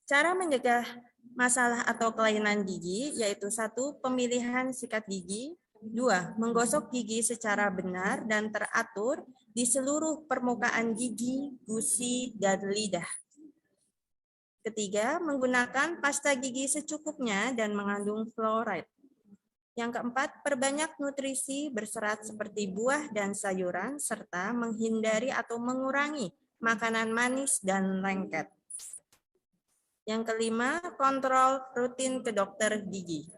Cara mencegah masalah atau kelainan gigi yaitu 1. Pemilihan sikat gigi, 2. Menggosok gigi secara benar dan teratur di seluruh permukaan gigi, gusi, dan lidah. Ketiga, menggunakan pasta gigi secukupnya dan mengandung fluoride. Yang keempat, perbanyak nutrisi berserat seperti buah dan sayuran, serta menghindari atau mengurangi makanan manis dan lengket. Yang kelima, kontrol rutin ke dokter gigi.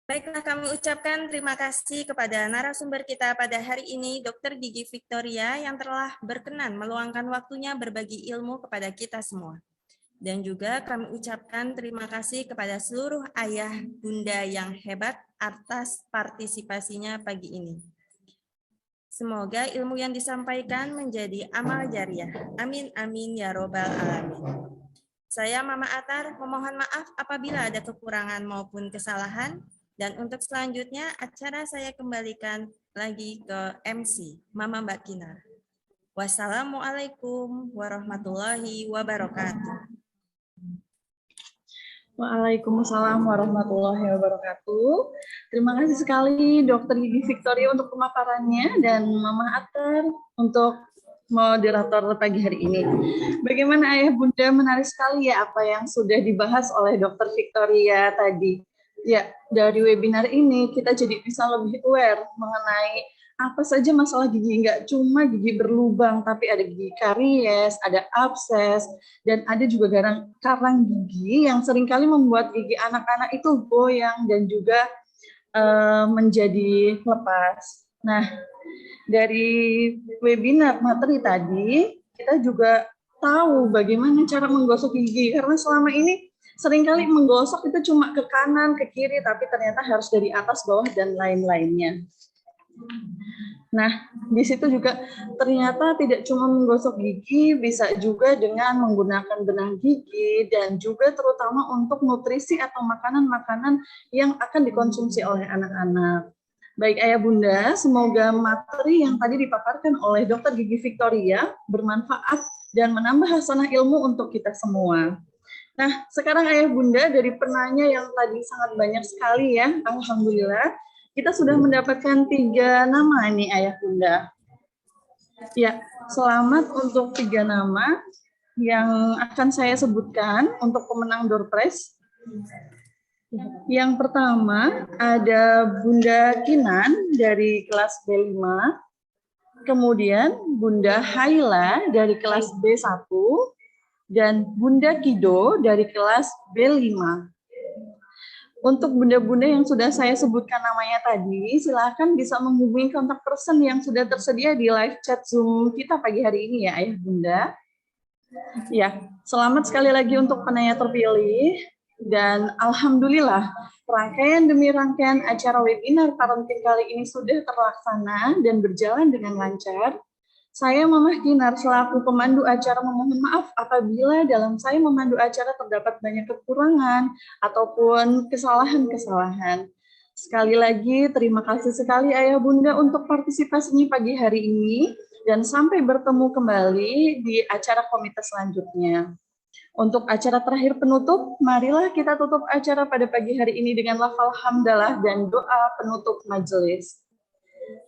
Baiklah, kami ucapkan terima kasih kepada narasumber kita pada hari ini, Dr. Gigi Victoria, yang telah berkenan meluangkan waktunya berbagi ilmu kepada kita semua. Dan juga kami ucapkan terima kasih kepada seluruh ayah bunda yang hebat atas partisipasinya pagi ini. Semoga ilmu yang disampaikan menjadi amal jariah. Amin, amin, ya robbal alamin. Saya Mama Atar memohon maaf apabila ada kekurangan maupun kesalahan. Dan untuk selanjutnya acara saya kembalikan lagi ke MC, Mama Mbak Kinar. Wassalamualaikum warahmatullahi wabarakatuh. Waalaikumsalam warahmatullahi wabarakatuh. Terima kasih sekali Dr. Gigi Victoria untuk pemaparannya dan Mama Atar untuk moderator pagi hari ini. Bagaimana Ayah Bunda, menarik sekali ya apa yang sudah dibahas oleh Dr. Victoria tadi. Ya, dari webinar ini kita jadi bisa lebih aware mengenai apa saja masalah gigi, nggak cuma gigi berlubang, tapi ada gigi karies, ada abses, dan ada juga karang gigi yang seringkali membuat gigi anak-anak itu goyang dan juga menjadi lepas. Nah, dari webinar materi tadi, kita juga tahu bagaimana cara menggosok gigi, karena selama ini seringkali menggosok itu cuma ke kanan, ke kiri, tapi ternyata harus dari atas, bawah, dan lain-lainnya. Nah, di situ juga ternyata tidak cuma menggosok gigi, bisa juga dengan menggunakan benang gigi, dan juga terutama untuk nutrisi atau makanan-makanan yang akan dikonsumsi oleh anak-anak. Baik Ayah Bunda, semoga materi yang tadi dipaparkan oleh Dr. Gigi Victoria bermanfaat dan menambah hasanah ilmu untuk kita semua. Nah, sekarang Ayah Bunda, dari penanya yang tadi sangat banyak sekali ya, alhamdulillah, kita sudah mendapatkan 3 nama nih Ayah Bunda. Ya, selamat untuk 3 nama yang akan saya sebutkan untuk pemenang door prize. Yang pertama ada Bunda Kinan dari kelas B5, kemudian Bunda Haila dari kelas B1, dan Bunda Kido dari kelas B5. Untuk bunda-bunda yang sudah saya sebutkan namanya tadi, silakan bisa menghubungi kontak person yang sudah tersedia di live chat Zoom kita pagi hari ini ya Ayah Bunda. Ya, selamat sekali lagi untuk penanya terpilih, dan alhamdulillah rangkaian demi rangkaian acara webinar parenting kali ini sudah terlaksana dan berjalan dengan lancar. Saya Mama Kinar selaku pemandu acara memohon maaf apabila dalam saya memandu acara terdapat banyak kekurangan ataupun kesalahan-kesalahan. Sekali lagi terima kasih sekali Ayah Bunda untuk partisipasinya pagi hari ini, dan sampai bertemu kembali di acara komite selanjutnya. Untuk acara terakhir penutup, marilah kita tutup acara pada pagi hari ini dengan lafal hamdalah dan doa penutup majelis.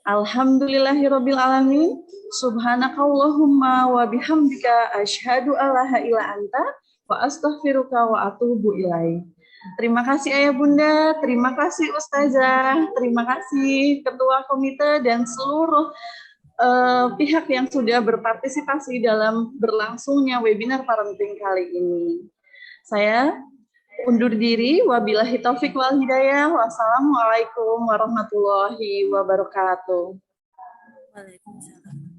Alhamdulillahirabbil alamin, subhanakallahumma wa bihamdika asyhadu alla ilaha illa anta wa astaghfiruka wa atubu ilaik. Terima kasih Ayah Bunda, terima kasih Ustazah, terima kasih Ketua Komite dan seluruh pihak yang sudah berpartisipasi dalam berlangsungnya webinar parenting kali ini. Saya undur diri, wabillahi taufik wal hidayah, wassalamualaikum warahmatullahi wabarakatuh.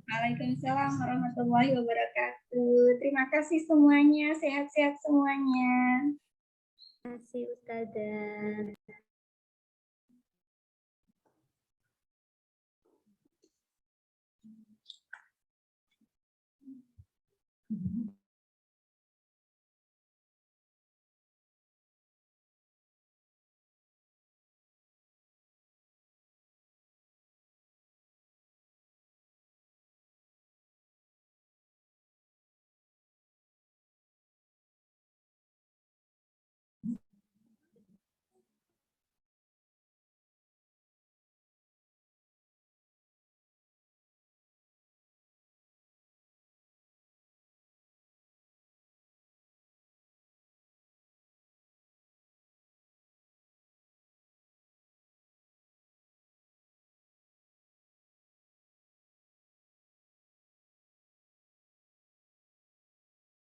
Waalaikumsalam warahmatullahi wabarakatuh. Terima kasih semuanya, sehat-sehat semuanya. Terima kasih Ustazah.